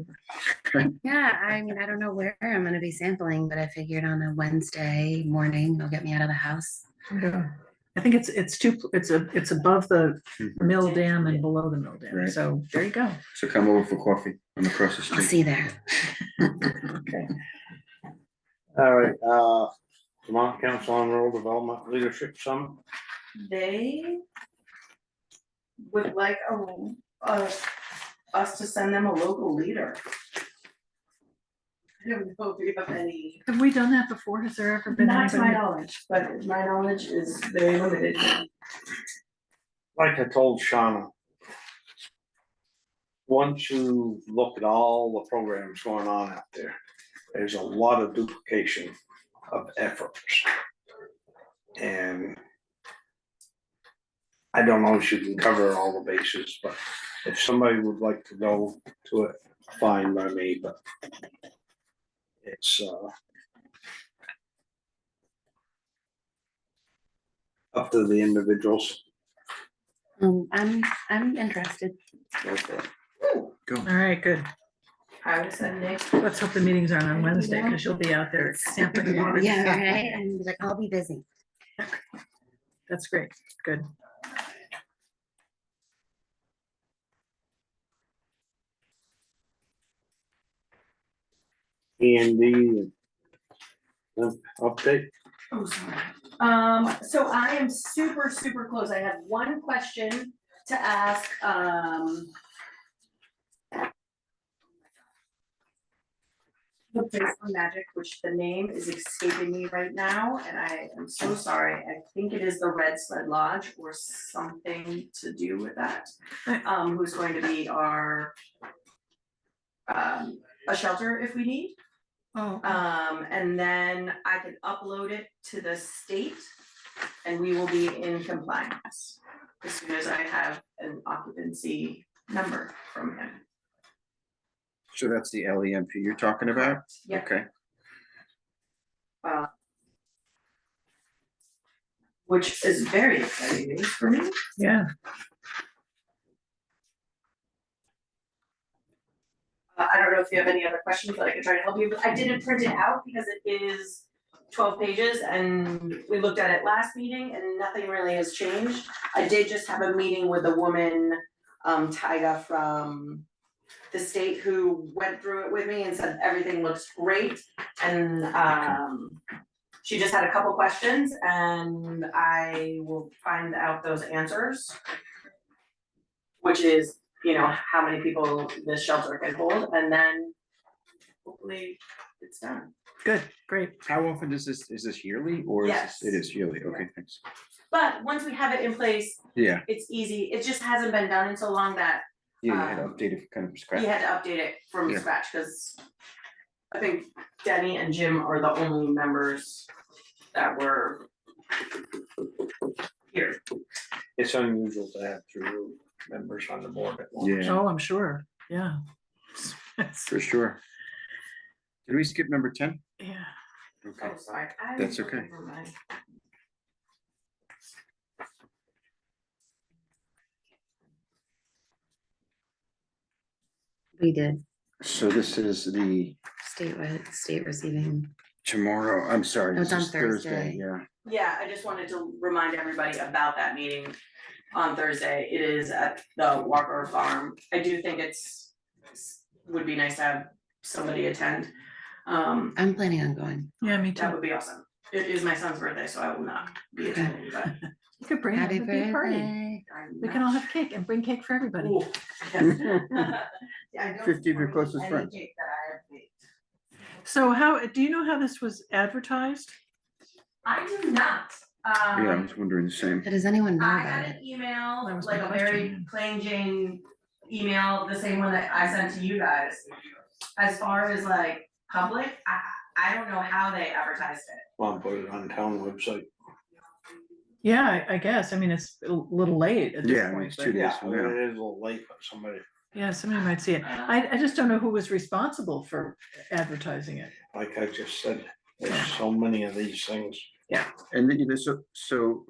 river. Yeah, I mean, I don't know where I'm gonna be sampling, but I figured on a Wednesday morning, it'll get me out of the house. Yeah. I think it's above the mill dam and below the mill dam. Right. So there you go. So come over for coffee. I'm across the I'll street. see you there. Okay. All right, Vermont Council on Rural Development Leadership Summit. They would like us to send them a local leader. I don't know if we have any, Have we done that before? Has there ever been not to my anybody? knowledge, but my knowledge is very limited. Like I told Shauna, once you look at all the programs going on out there, there's a lot of duplication of efforts. And I don't know if you can cover all the bases, but if somebody would like to go to it, fine by me, but it's up to the individuals. I'm interested. Go for it. Go. All right, good. I will send Nick. Let's hope the meetings aren't on Wednesday, because you'll be out there sampling. water. Yeah, right. And be like, I'll be busy. That's great, good. And the update. Oh, sorry. So I am super, super close. I have one question to ask, the place for magic, which the name is escaping me right now, and I am so sorry. I think it is the Red Sled Lodge or something to do with that. Who's going to be our a shelter if we need. Oh, And then I can upload it to the state and we will be in compliance as soon as I have an occupancy number from him. So that's the LEMP you're talking about? Yeah. Okay. Which is very exciting news for me. yeah, I don't know if you have any other questions that I can try to help you with. I didn't print it out because it is 12 pages and we looked at it last meeting and nothing really has changed. I did just have a meeting with a woman, Tyga from the state, who went through it with me and said everything looks great. And she just had a couple questions and I will find out those answers. Which is, you know, how many people this shelter can hold, and then hopefully it's done. good, great. How often is this yearly or is Yes. this, it is yearly? Okay, thanks. But once we have it in place, Yeah, it's easy. It just hasn't been done in so long that yeah, you had to update it kind of from you scratch. had to update it from Yeah. scratch, because I think Denny and Jim are the only members that were here. It's unusual to have two members on the board at once. Yeah, Oh, I'm sure, yeah. for sure. Did we skip number 10? Yeah, Okay. Oh, sorry. I That's was okay. looking for my- We did So this is the state receiving. tomorrow, I'm sorry, No, this it's is on Thursday, Thursday. yeah. Yeah, I just wanted to remind everybody about that meeting on Thursday. It is at the Walker Farm. I do think would be nice to have somebody attend. I'm planning on going. yeah, me That too. would be awesome. It is my son's birthday, so I will not be attending, but. You could bring Happy it, it'd be a party. birthday. I'm We can all not- have cake and bring cake for everybody. Ooh, yes. Yeah, I don't 50 of your want closest any friends. cake that I have baked. So how, do you know how this was advertised? I do not. Yeah, I was wondering the same. But does anyone know I about had it? an email, That was like my a very question. plain Jane email, the same one that I sent to you guys. As far as like public, I don't know how they advertised it. Well, put it on town website. Yeah, I guess, I mean, it's a little late at this Yeah, I mean, point, it's but 2 days Yeah, from it now. is a little late, but somebody, yeah, somebody might see it. I just don't know who was responsible for advertising it. like I just said, there's so many of these things. And then, you know, so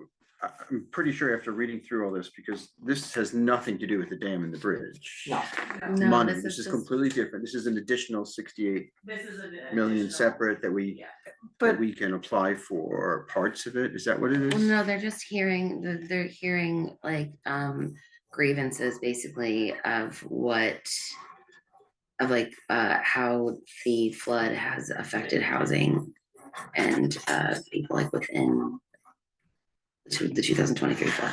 I'm pretty sure after reading through all this, because this has nothing to do with the dam and the bridge. No. No, Money, this this is just- completely different. This is an additional 68 This is an million additional- separate that we, Yeah. But we can apply for parts of it. Is that what it Well, is? no, they're just hearing, they're hearing like grievances basically of how the flood has affected housing and people like within the 2023 flood.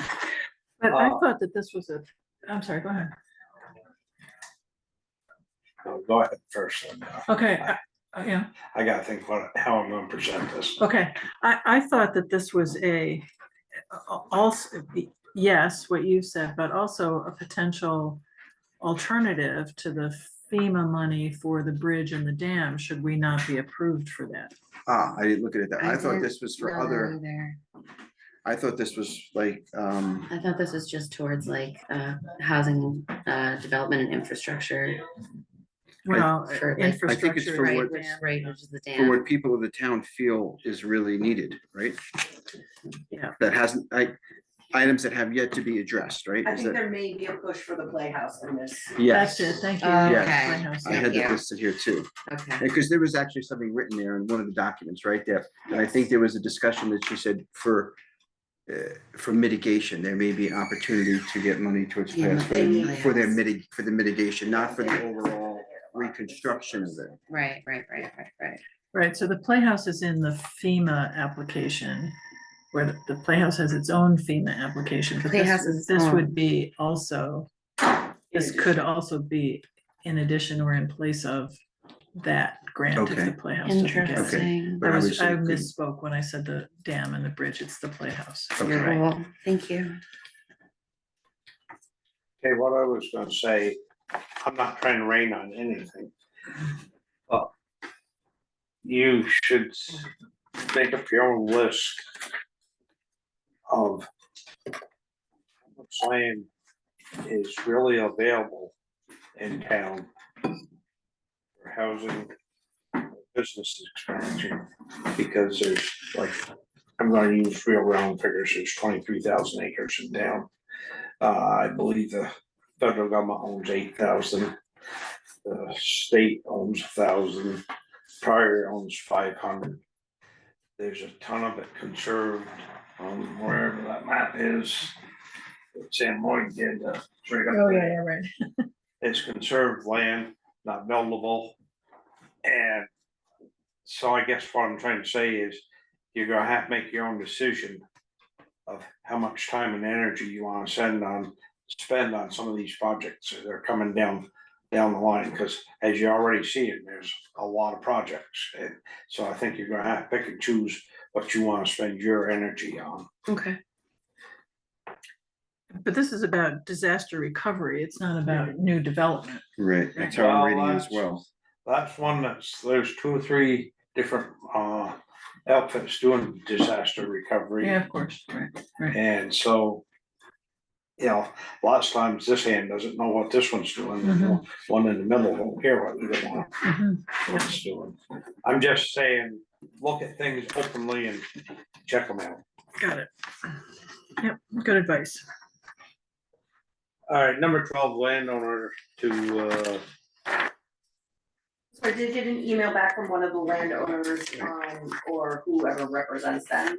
But I thought that this was I'm sorry, go ahead. No, go ahead first. And, Okay, yeah, I gotta think about how I'm gonna present this. okay. I thought that this was also, yes, what you said, but also a potential alternative to the FEMA money for the bridge and the dam, should we not be approved for that? I didn't look at it that. I thought didn't this was for know that other, either. I thought this was like, I thought this was just towards like housing development and infrastructure. Well, for, like, I think it's infrastructure. for Right, what- which, right, which is the for dam. what people of the town feel is really needed, right? Yeah. That hasn't, items that have yet to be addressed, right? I Is think that- there may be a push for the playhouse in this. Yes. That's it, thank you. Okay. Playhouse, I yeah. had that Yeah. listed here too. Okay. Because there was actually something written there in one of the documents, right there. And I think there was a discussion that she said for mitigation, there may be an opportunity to get money towards Yeah, playhouse for their playhouse. for the mitigation, not for the overall reconstruction of it. Right. Right, so the Playhouse is in the FEMA application, where the Playhouse has its own FEMA application, but Playhouse is its this own. would be also, this could also be in addition or in place of that grant if Okay. the Playhouse doesn't get it. Interesting. But I obviously it could- misspoke when I said the dam and the bridge, it's the Playhouse. Okay. You're right. Cool. Thank you. Okay, what I was gonna say, I'm not trying to rain on anything. But you should make up your own list of what's land is really available in town for housing, business expansion, because there's like, I'm gonna use real round figures, there's 23,000 acres in town. I believe the federal government owns 8,000. The state owns 1,000. Prairie owns 500. There's a ton of it conserved on wherever that map is. that Sam Lloyd did, it's right up Oh, there. yeah, right. It's conserved land, not buildable. And so I guess what I'm trying to say is you're gonna have to make your own decision of how much time and energy you wanna spend on some of these projects that are coming down the line, because as you already see it, there's a lot of projects. And so I think you're gonna have to pick and choose what you wanna spend your energy on. Okay. But this is about disaster recovery, it's not about new development. Right, that's how I'm Well, reading it as that's- well. That's one there's 2 or 3 different outfits doing disaster recovery. Yeah, of course, right. And so, you know, lots of times this hand doesn't know what this one's doing, and the one in the middle don't care what either one Mhm. is doing. I'm just saying, look at things openly and check them out. Got it. Yep, good advice. All right, number 12, landowner to, So I did get an email back from one of the landowners, or whoever represents them.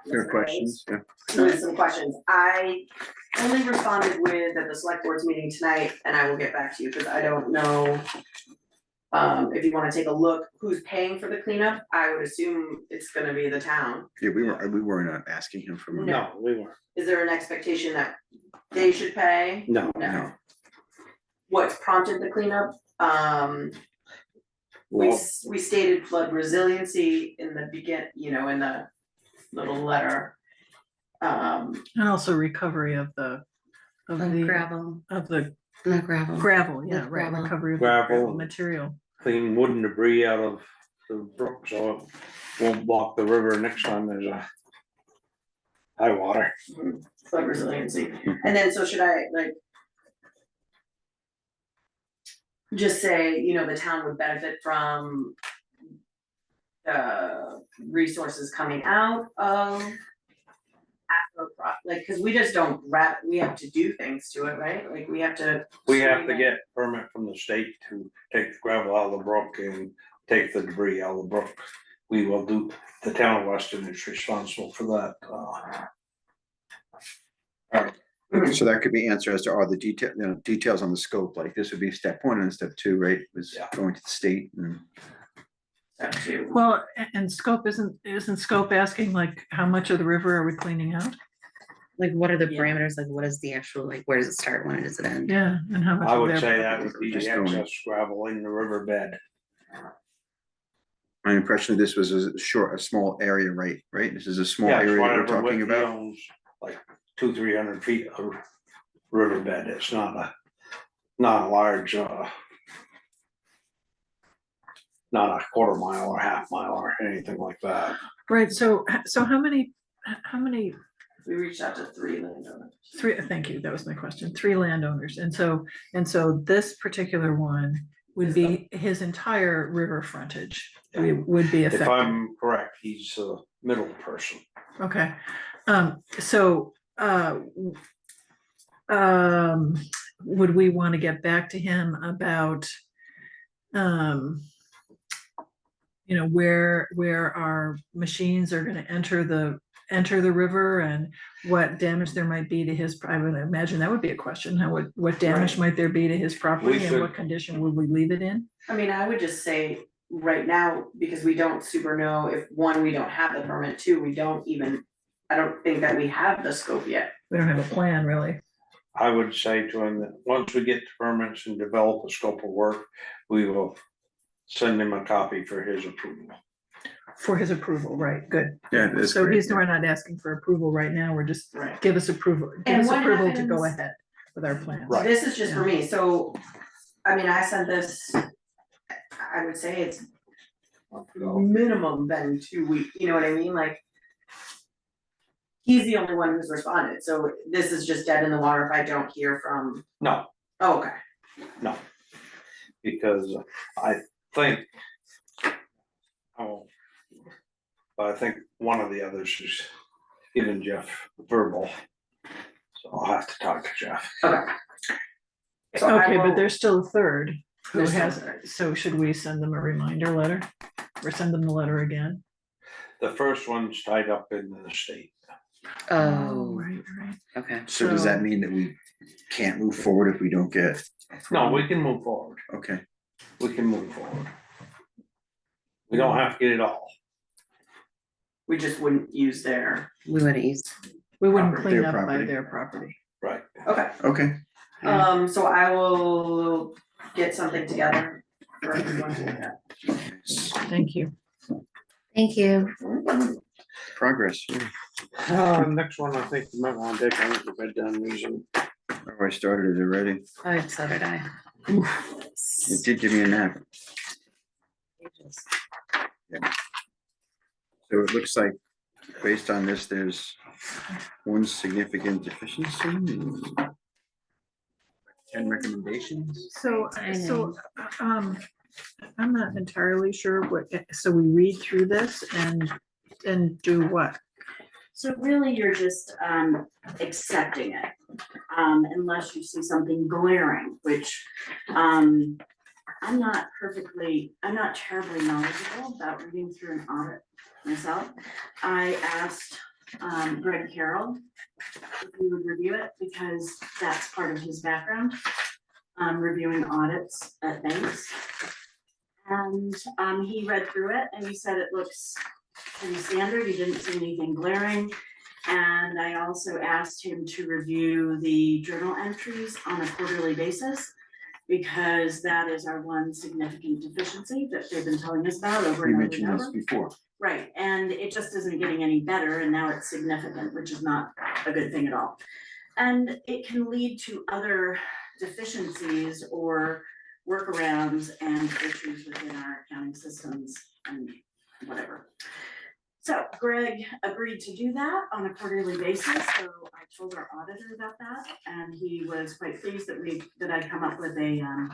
Fair questions, yeah. With some questions. I only responded with at the select board's meeting tonight, and I will get back to you, because I don't know. If you wanna take a look, who's paying for the cleanup, I would assume it's gonna be the town. Yeah, we were not asking him for money. no, we weren't. Is there an expectation that they should pay? No, No. What's prompted the cleanup? We well, we stated flood resiliency in the in the little letter. And also recovery of the, of Like the, gravel, of the not gravel. gravel, yeah, With right, gravel. recovery of the Gravel. gravel material. clean wood and debris out of the brook, so it won't block the river next time there's a high water. Flood resiliency, and then so should I just say, the town would benefit from resources coming out of cause we just don't we have to do things to it, right? Like we have to. We have to get permit from the state to take the gravel out of the brook and take the debris out of the brook. We will do, the town of Weston is responsible for that. So that could be answered as to all the details on the scope, like this would be step 1 and step 2, right? Was Yeah. going to the state and. Well, and scope isn't scope asking like, how much of the river are we cleaning out? Like, what are the Yeah. parameters? Like, what is the actual, like, where does it start? When does it end? Yeah, and how much? I of would their say that property would be is the Just going- excess gravel in the riverbed. My impression of this was a small area, right? This is a small Yeah, it's area that we're whatever talking width he about. owns, like 200-300 feet of riverbed, it's not a large, not a quarter mile or half mile or anything like that. Right, so how many, We reached out to 3 landowners. thank you, that was my question, 3 landowners, and so this particular one would be his entire river frontage would be If affected. I'm correct, he's a middle person. Okay, so, would we want to get back to him about, where our machines are gonna enter the river and what damage there might be to his, I would imagine that would be a question, what damage Right. might there be to his property and should- what condition would we leave it in? I mean, I would just say right now, because we don't super know if, one, we don't have the permit, two, we don't even, I don't think that we have the scope yet. We don't have a plan, really. I would say to him that once we get the permits and develop a scope of work, we will send him a copy for his approval. For his approval, right, good. Yeah, that's So great, we're not asking for approval right now, we're just, Right. give us approval to And what go happens- ahead with our plans. Right. This is just for me, so, I mean, I sent this, I would say it's minimum been 2 weeks, you know what I mean, like. He's the only one who's responded, so this is just dead in the water if I don't hear from, No, oh, okay. no. Because I think. Oh. But I think one of the others is giving Jeff verbal. So I'll have to talk to Jeff. Okay. So I Okay, but will- there's still a third who There's still a has, third. so should we send them a reminder letter? Or send them the letter again? The first one's tied up in the state. Oh, Right. okay. so does that mean that we can't move forward if we don't get, No, we can move forward. okay, We can move forward. We don't have to get it all. We just wouldn't use their, We would have used, We wouldn't Property, clean their up by property. their property. Right. okay, okay. so I will get something together for everyone to look at. Thank you. thank you. Progress, yeah. Next one, I think you might want to take, I think we've been done using. Oh, I started it already. So did I. It did give me a nap. So it looks like, based on this, there's one significant deficiency. 10 recommendations. So, Timing. I'm not entirely sure so we read through this and do what? So really, you're just accepting it, unless you see something glaring, which I'm not terribly knowledgeable about reading through an audit myself. I asked Greg Carroll if he would review it, because that's part of his background, reviewing audits at banks. And he read through it and he said it looks pretty standard, he didn't see anything glaring. And I also asked him to review the journal entries on a quarterly basis, because that is our one significant deficiency that they've been telling us about over We and over mentioned and this over. before. Right, and it just isn't getting any better, and now it's significant, which is not a good thing at all. And it can lead to other deficiencies or workarounds and issues within our accounting systems and whatever. So Greg agreed to do that on a quarterly basis, so I told our auditor about that, and he was quite pleased that I'd come up with a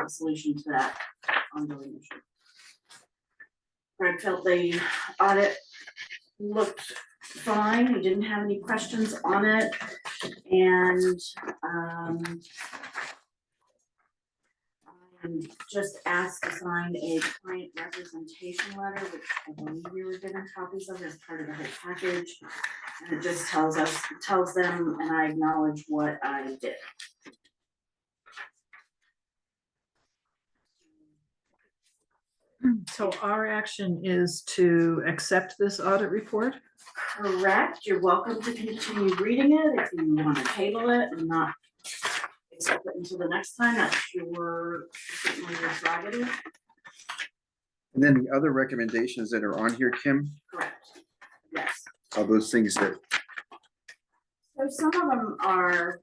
solution to that ongoing issue. Greg felt the audit looked fine, he didn't have any questions on it, and just asked to sign a client representation letter, which I believe we were given copies of as part of the whole package. And it just tells them, and I acknowledge what I did. So our action is to accept this audit report? Correct, you're welcome to continue reading it if you want to table it and not accept it until the next time, that's certainly your prerogative. And then the other recommendations that are on here, Kim, Correct, yes. are those things that, So some of them are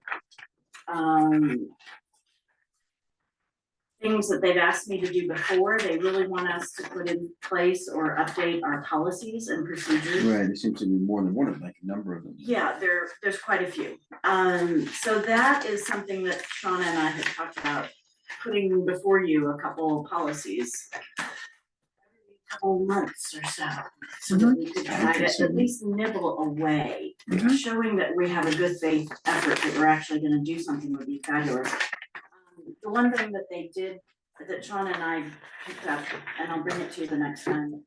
things that they've asked me to do before. They really want us to put in place or update our policies and procedures. right, there seems to be more than one of them, like a number of them. Yeah, there's quite a few. So that is something that Shauna and I had talked about putting before you a couple of policies. Couple months or so, so that we could try to at least nibble away, showing that we have a good faith effort that we're actually gonna do something would be fabulous. The one thing that they did, that Sean and I picked up, and I'll bring it to you the next time,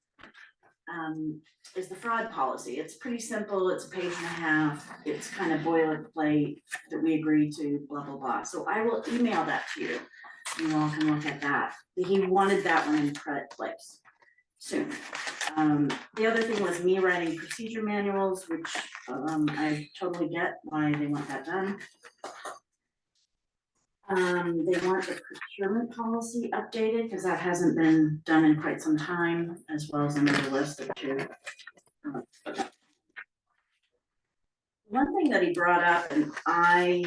is the fraud policy. It's pretty simple, it's a page and a half, it's kind of boilerplate that we agree to, blah, blah, blah. So I will email that to you. You all can look at that. He wanted that one in credit place soon. The other thing was me writing procedure manuals, which I totally get why they want that done. They want the procurement policy updated because that hasn't been done in quite some time, as well as another list of two. One thing that he brought up, and I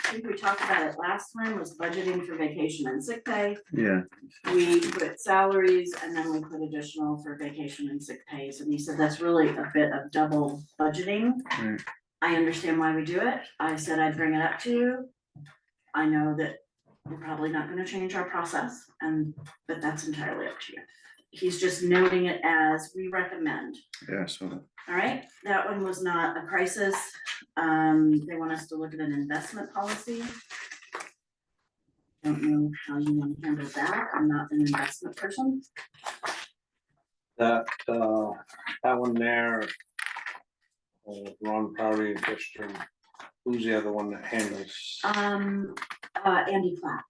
think we talked about it last time, was budgeting for vacation and sick pay. Yeah. We put salaries and then we put additional for vacation and sick pays, and he said that's really a bit of double budgeting. Right. I understand why we do it. I said I'd bring it up to you. I know that we're probably not gonna change our process, but that's entirely up to you. He's just noting it as we recommend. Yeah, so All right, that one was not a crisis. They want us to look at an investment policy. Don't know how you want to handle that. I'm not an investment person. That one there. Ron Crowley and Christian, who's the other one that handles? Andy Platt.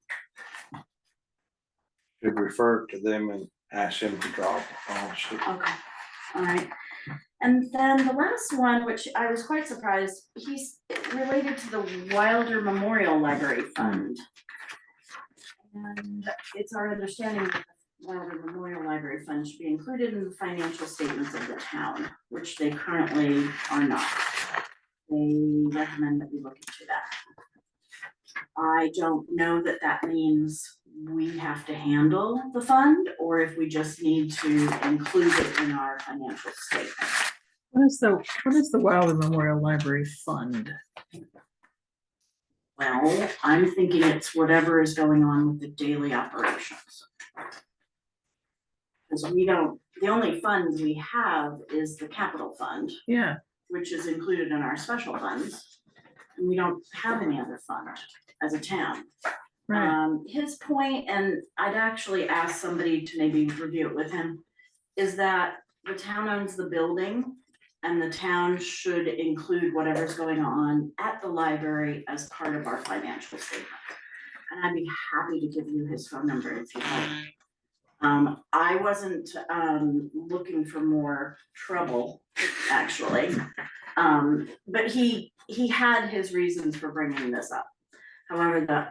Should refer to them and ask him to draw the policy. Okay, all right. And then the last one, which I was quite surprised, he's related to the Wilder Memorial Library Fund. And it's our understanding that the Wilder Memorial Library Fund should be included in the financial statements of the town, which they currently are not. They recommend that we look into that. I don't know that that means we have to handle the fund, or if we just need to include it in our financial statement. What is the Wilder Memorial Library Fund? Well, I'm thinking it's whatever is going on with the daily operations. Because the only funds we have is the capital fund, Yeah, which is included in our special funds. And we don't have any other fund as a town. right. His point, and I'd actually ask somebody to maybe review it with him, is that the town owns the building and the town should include whatever's going on at the library as part of our financial statement. And I'd be happy to give you his phone number if you like. I wasn't looking for more trouble, actually. But he had his reasons for bringing this up. However, the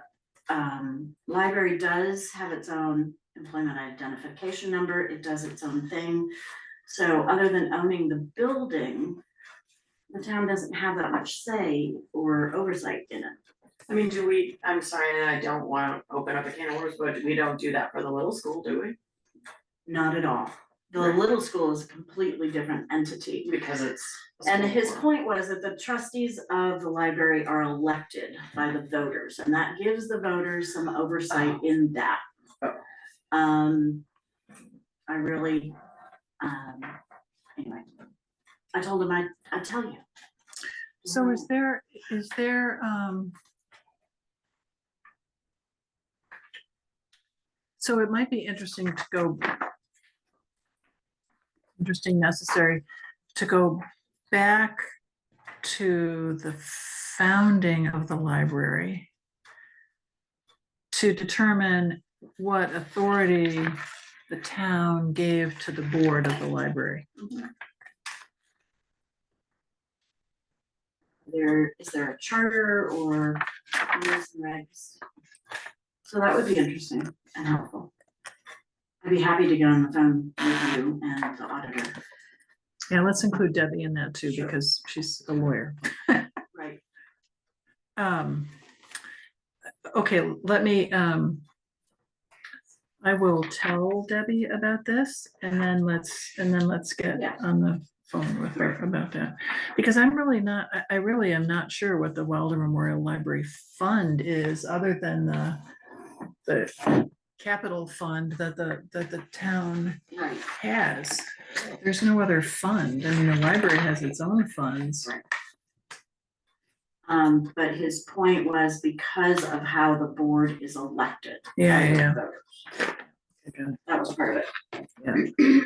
library does have its own employment identification number. It does its own thing. So other than owning the building, the town doesn't have that much say or oversight in it. I mean, I'm sorry, and I don't want to open up a can of worms, but we don't do that for the little school, do we? Not at all. The Right. little school is a completely different entity. Because it's. a And school his board. point was that the trustees of the library are elected by the voters, and that gives the voters some oversight in that. I really, anyway, I told him I'd tell you. So is there, so it might be necessary to go back to the founding of the library to determine what authority the town gave to the board of the library. Is there a charter or rules and regs? So that would be interesting and helpful. I'd be happy to get on the phone with you and the auditor. Yeah, let's include Debbie in that too, Sure. because she's a lawyer. Right. Okay, let me, I will tell Debbie about this and then let's get Yeah. on the phone with her about that. Because I really am not sure what the Wilder Memorial Library Fund is, other than the capital fund that the town Right. has. There's no other fund. I mean, the library has its own funds. Right. But his point was because of how the board is elected. Yeah, by the yeah. voters. Okay. That was part of it. Yeah.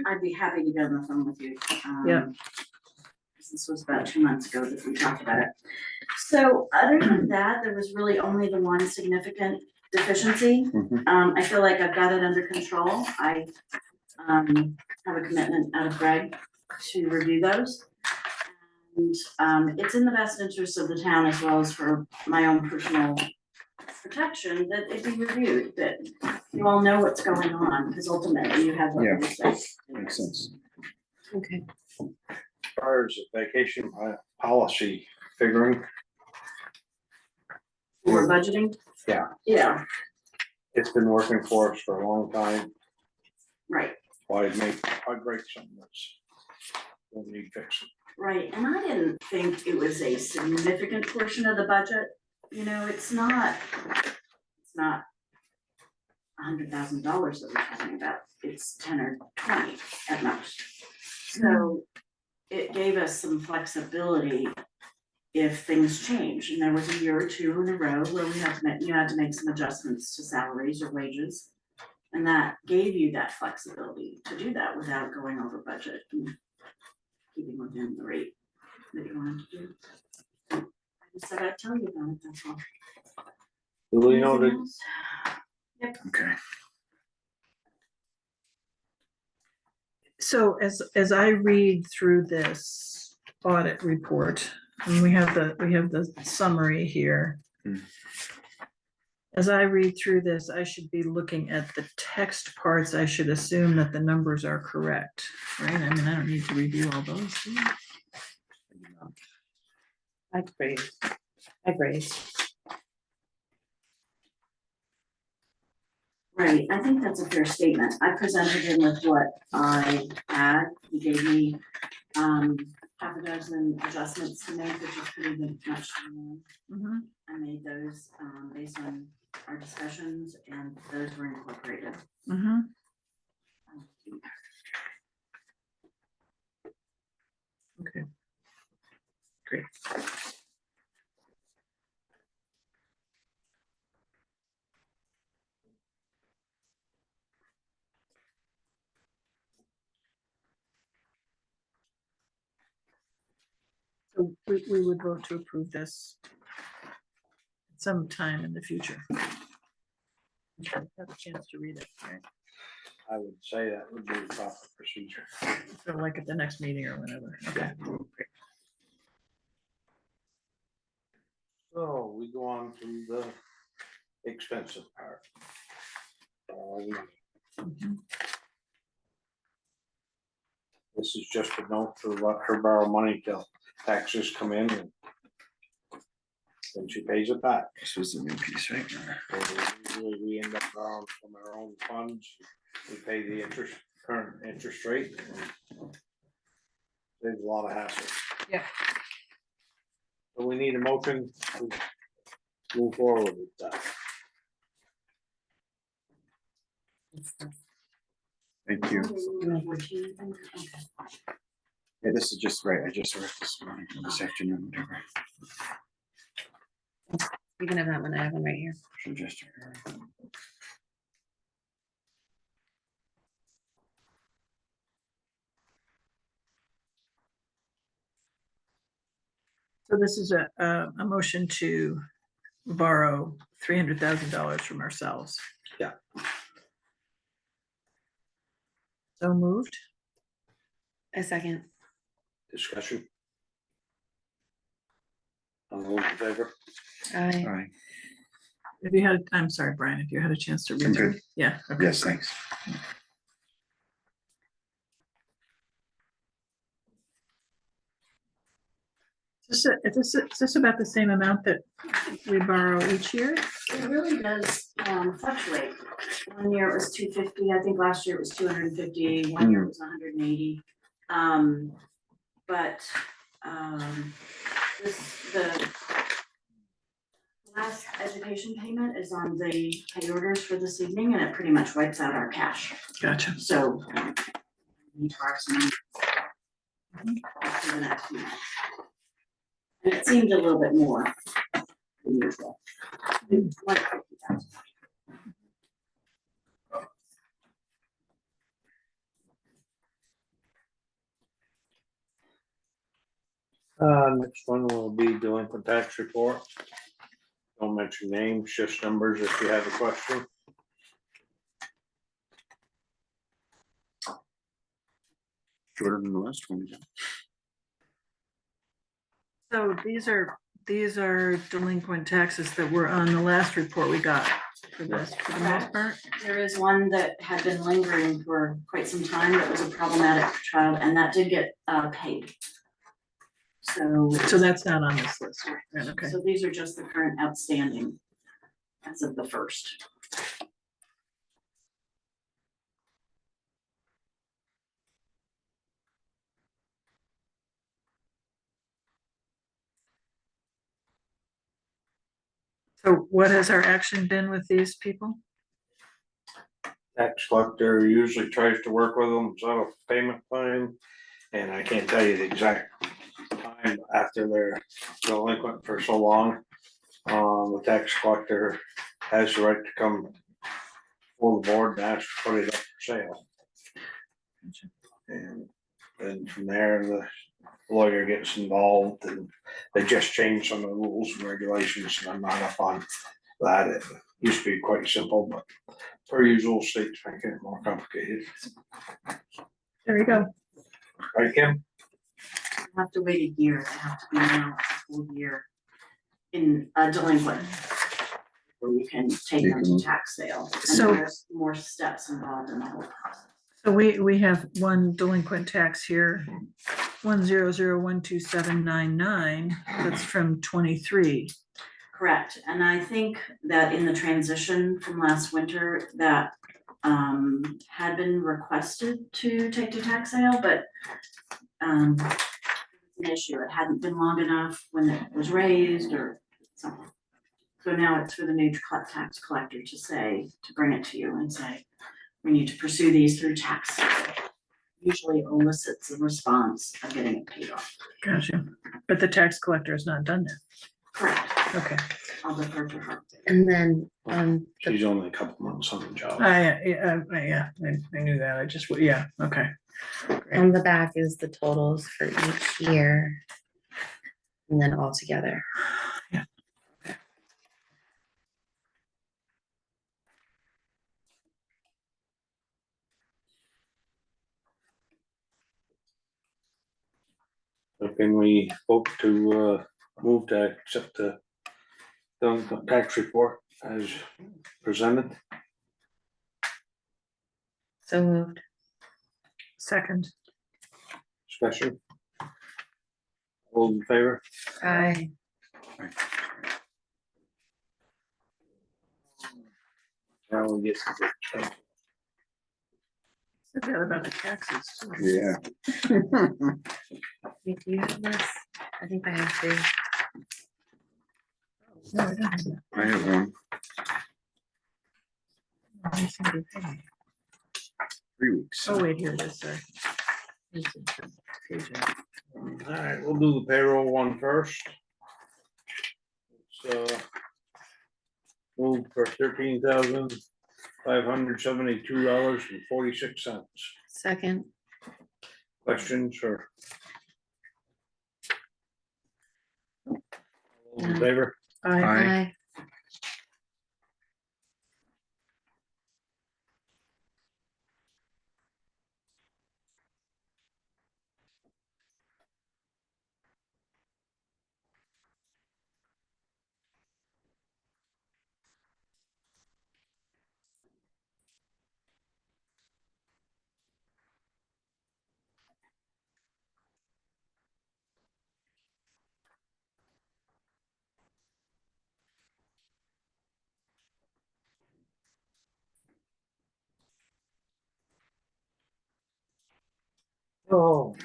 I'd be happy to get on the phone with you. Yeah. This was about 2 months ago that we talked about it. So other than that, there was really only the one significant deficiency. I feel like I've got it under control. I have a commitment out of Greg to review those. And it's in the best interest of the town as well as for my own personal protection that it be reviewed, that you all know what's going on, because ultimately you have what Yeah. you say. Makes sense. Okay. As far as the vacation policy figuring, For budgeting? Yeah. Yeah, it's been working for us for a long time. right, Why break something that's don't need fixing? right, and I didn't think it was a significant portion of the budget, you know, it's not $100,000 that we're talking about, it's 10 or 20 at most. So it gave us some flexibility if things change, and there was a year or two in a row where you had to make some adjustments to salaries or wages. And that gave you that flexibility to do that without going over budget and keeping within the rate that you wanted to do. I just said I'd tell you about it, that's all. Do we know Anything that? else? Okay. So as I read through this audit report, and we have the summary here. Hmm. As I read through this, I should be looking at the text parts. I should assume that the numbers are correct, right? I mean, I don't need to review all those. do I? I agree. Right, I think that's a fair statement. I presented him with what I had. He gave me half a dozen adjustments to make, which is pretty good, much. Mhm. I made those based on our discussions, and those were incorporated. Mhm. Okay. Great. So we would vote to approve this sometime in the future. Have a chance to read it, right? I would say that would be the proper procedure. So like at the next meeting or whenever. Okay. Great. So we go on to the expensive part. Mhm. This is just a note to let her borrow money till taxes come in and then she pays it back. This was the new piece, right? So usually we end up borrowing from our own funds. We pay the current interest rate. There's a lot of hassle. Yeah. So we need a motion to move forward with that. Thank you. 14, I think. Okay. Yeah, this is just right. I just read this morning, this afternoon, whatever. You can have that one. I have one right here. Should just. So this is a motion to borrow $300,000 from ourselves. Yeah. So moved. A second. Discussion. All those in favor? Aye. All right. If you had, I'm sorry, Brian, if you had a chance to I'm read through. good. Yeah. Okay, Yes, great. thanks. Is this about the same amount that we borrow each year? It really does fluctuate. One year it was 250, I think last year it was 250, one year it was 180. But the Last education payment is on the pay orders for this evening, and it pretty much wipes out our cash, Gotcha. so. We need to borrow some money for the next few months. And it seemed a little bit more than usual. Like 50,000. Next one will be delinquent tax report. Don't mention names, just numbers if you have a question. Shorter than the last one. So these are delinquent taxes that were on the last report we got for this, for the most part. There is one that had been lingering for quite some time that was a problematic child, and that did get paid. So that's not on this list, right? Okay. So these are just the current outstanding as of the first. So what has our action been with these people? Tax collector usually tries to work with them, set a payment plan, and I can't tell you the exact time after they're delinquent for so long. The tax collector has the right to come for the board and ask to put it up for sale. And then from there, the lawyer gets involved, and they just changed some of the rules and regulations, and I'm not up on that. It used to be quite simple, but per usual, states making it more complicated. There you go. Right, Kim? You have to wait a year, they have to be now a full year in a delinquent. Where you can take them to tax sale, and So- there's more steps involved in the whole process. So we have one delinquent tax here, 100127799, that's from 23. Correct, and I think that in the transition from last winter, that had been requested to take to tax sale, but it's an issue, it hadn't been long enough when it was raised or something. So now it's for the new tax collector to say, to bring it to you and say, we need to pursue these through tax sale. Usually elicits a response of getting it paid off. Gotcha. But the tax collector has not done that. Correct, Okay. I'll defer to her. And then, She's only a couple months on the job. I knew that. I just, yeah, okay. on the back is the totals for each year. And then all together. So can we vote to move to accept the tax report as presented? So moved. Second. Discussion? All in favor? Aye. Now we get to the Forgot about the taxes. too. Yeah. Wait, do you have this? I think I have two. No, I don't have that. I have one, I see the thing. 3 weeks. Oh, wait, here it is, sorry. Here's the page. All right, we'll do the payroll one first. It's moved for $13,572.46. Second. Questions or? All in favor? Aye. Aye. Oh.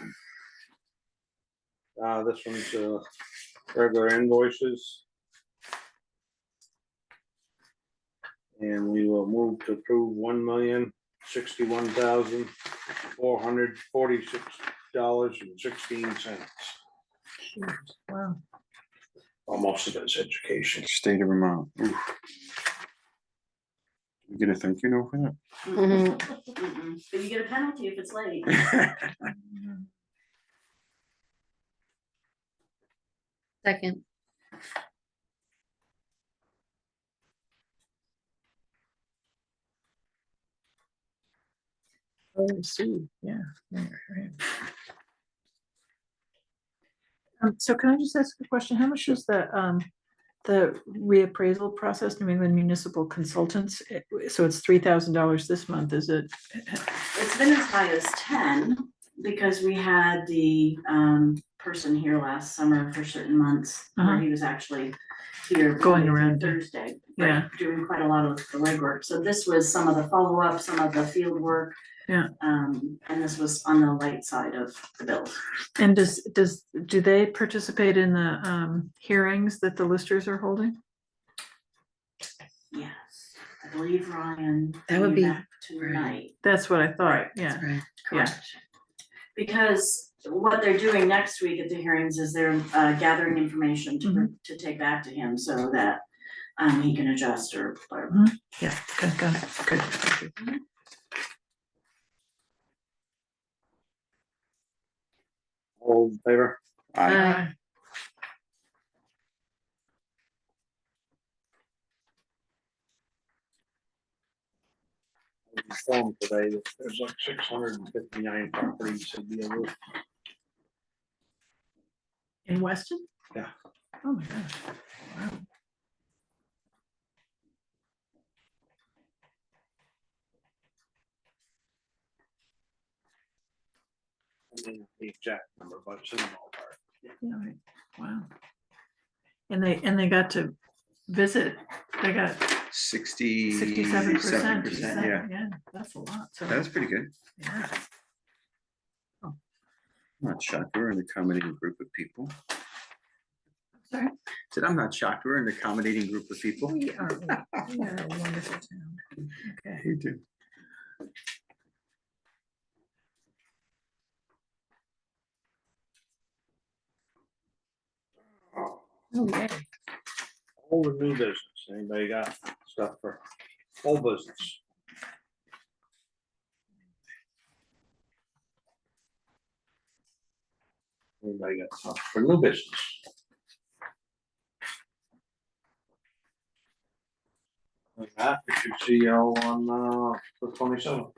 This one's regular invoices. And we will move to approve $1,061,446.16. Wow. Almost of it's education. State of Vermont. Oof. You get a thank you note for Mhm. Mm-mm. But you get a penalty if it's late. that? Second. Oh, Sue, yeah. Right. So can I just ask a question? How much is the reappraisal process, New England Municipal Consultants? So it's $3,000 this month, is it? It's been as high as 10 because we had the person here last summer for certain months where he was actually here Going Monday through around. Thursday, Yeah. right, doing quite a lot of the legwork. So this was some of the follow-up, some of the field work. Yeah. And this was on the light side of the bill. And do they participate in the hearings that the listers are holding? Yes, I believe Ryan. That would came be back tonight. That's what I thought, Right. yeah. That's right. Correct. Because what they're doing next week at the hearings is they're gathering information to take back to him so that he can adjust or whatever. Yeah, good, good. Thank you. All in favor? Aye. Informed today that there's like 659 properties to deal with. In Weston? Yeah. Oh my gosh. Wow. I mean, the exact number, but it's in the ballpark. Yeah, right. Wow. And they got to visit, they got 67%. Yeah, Yeah, that's a lot, so, that's pretty good. yeah. I'm not shocked. We're an accommodating group of people. Sorry? Said I'm not shocked. We're an accommodating group of people. We are a wonderful town. Okay. You do. Oh, yeah. All the new business, anybody got stuff for whole business? Anybody got stuff for new business? Like that, we should see y'all on the 27th.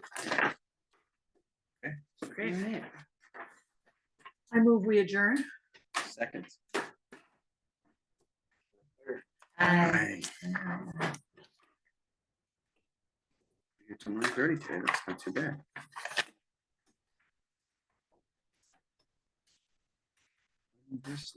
Great. I move we adjourn. Second. Aye. Here till 9:30 today. That's not too bad. This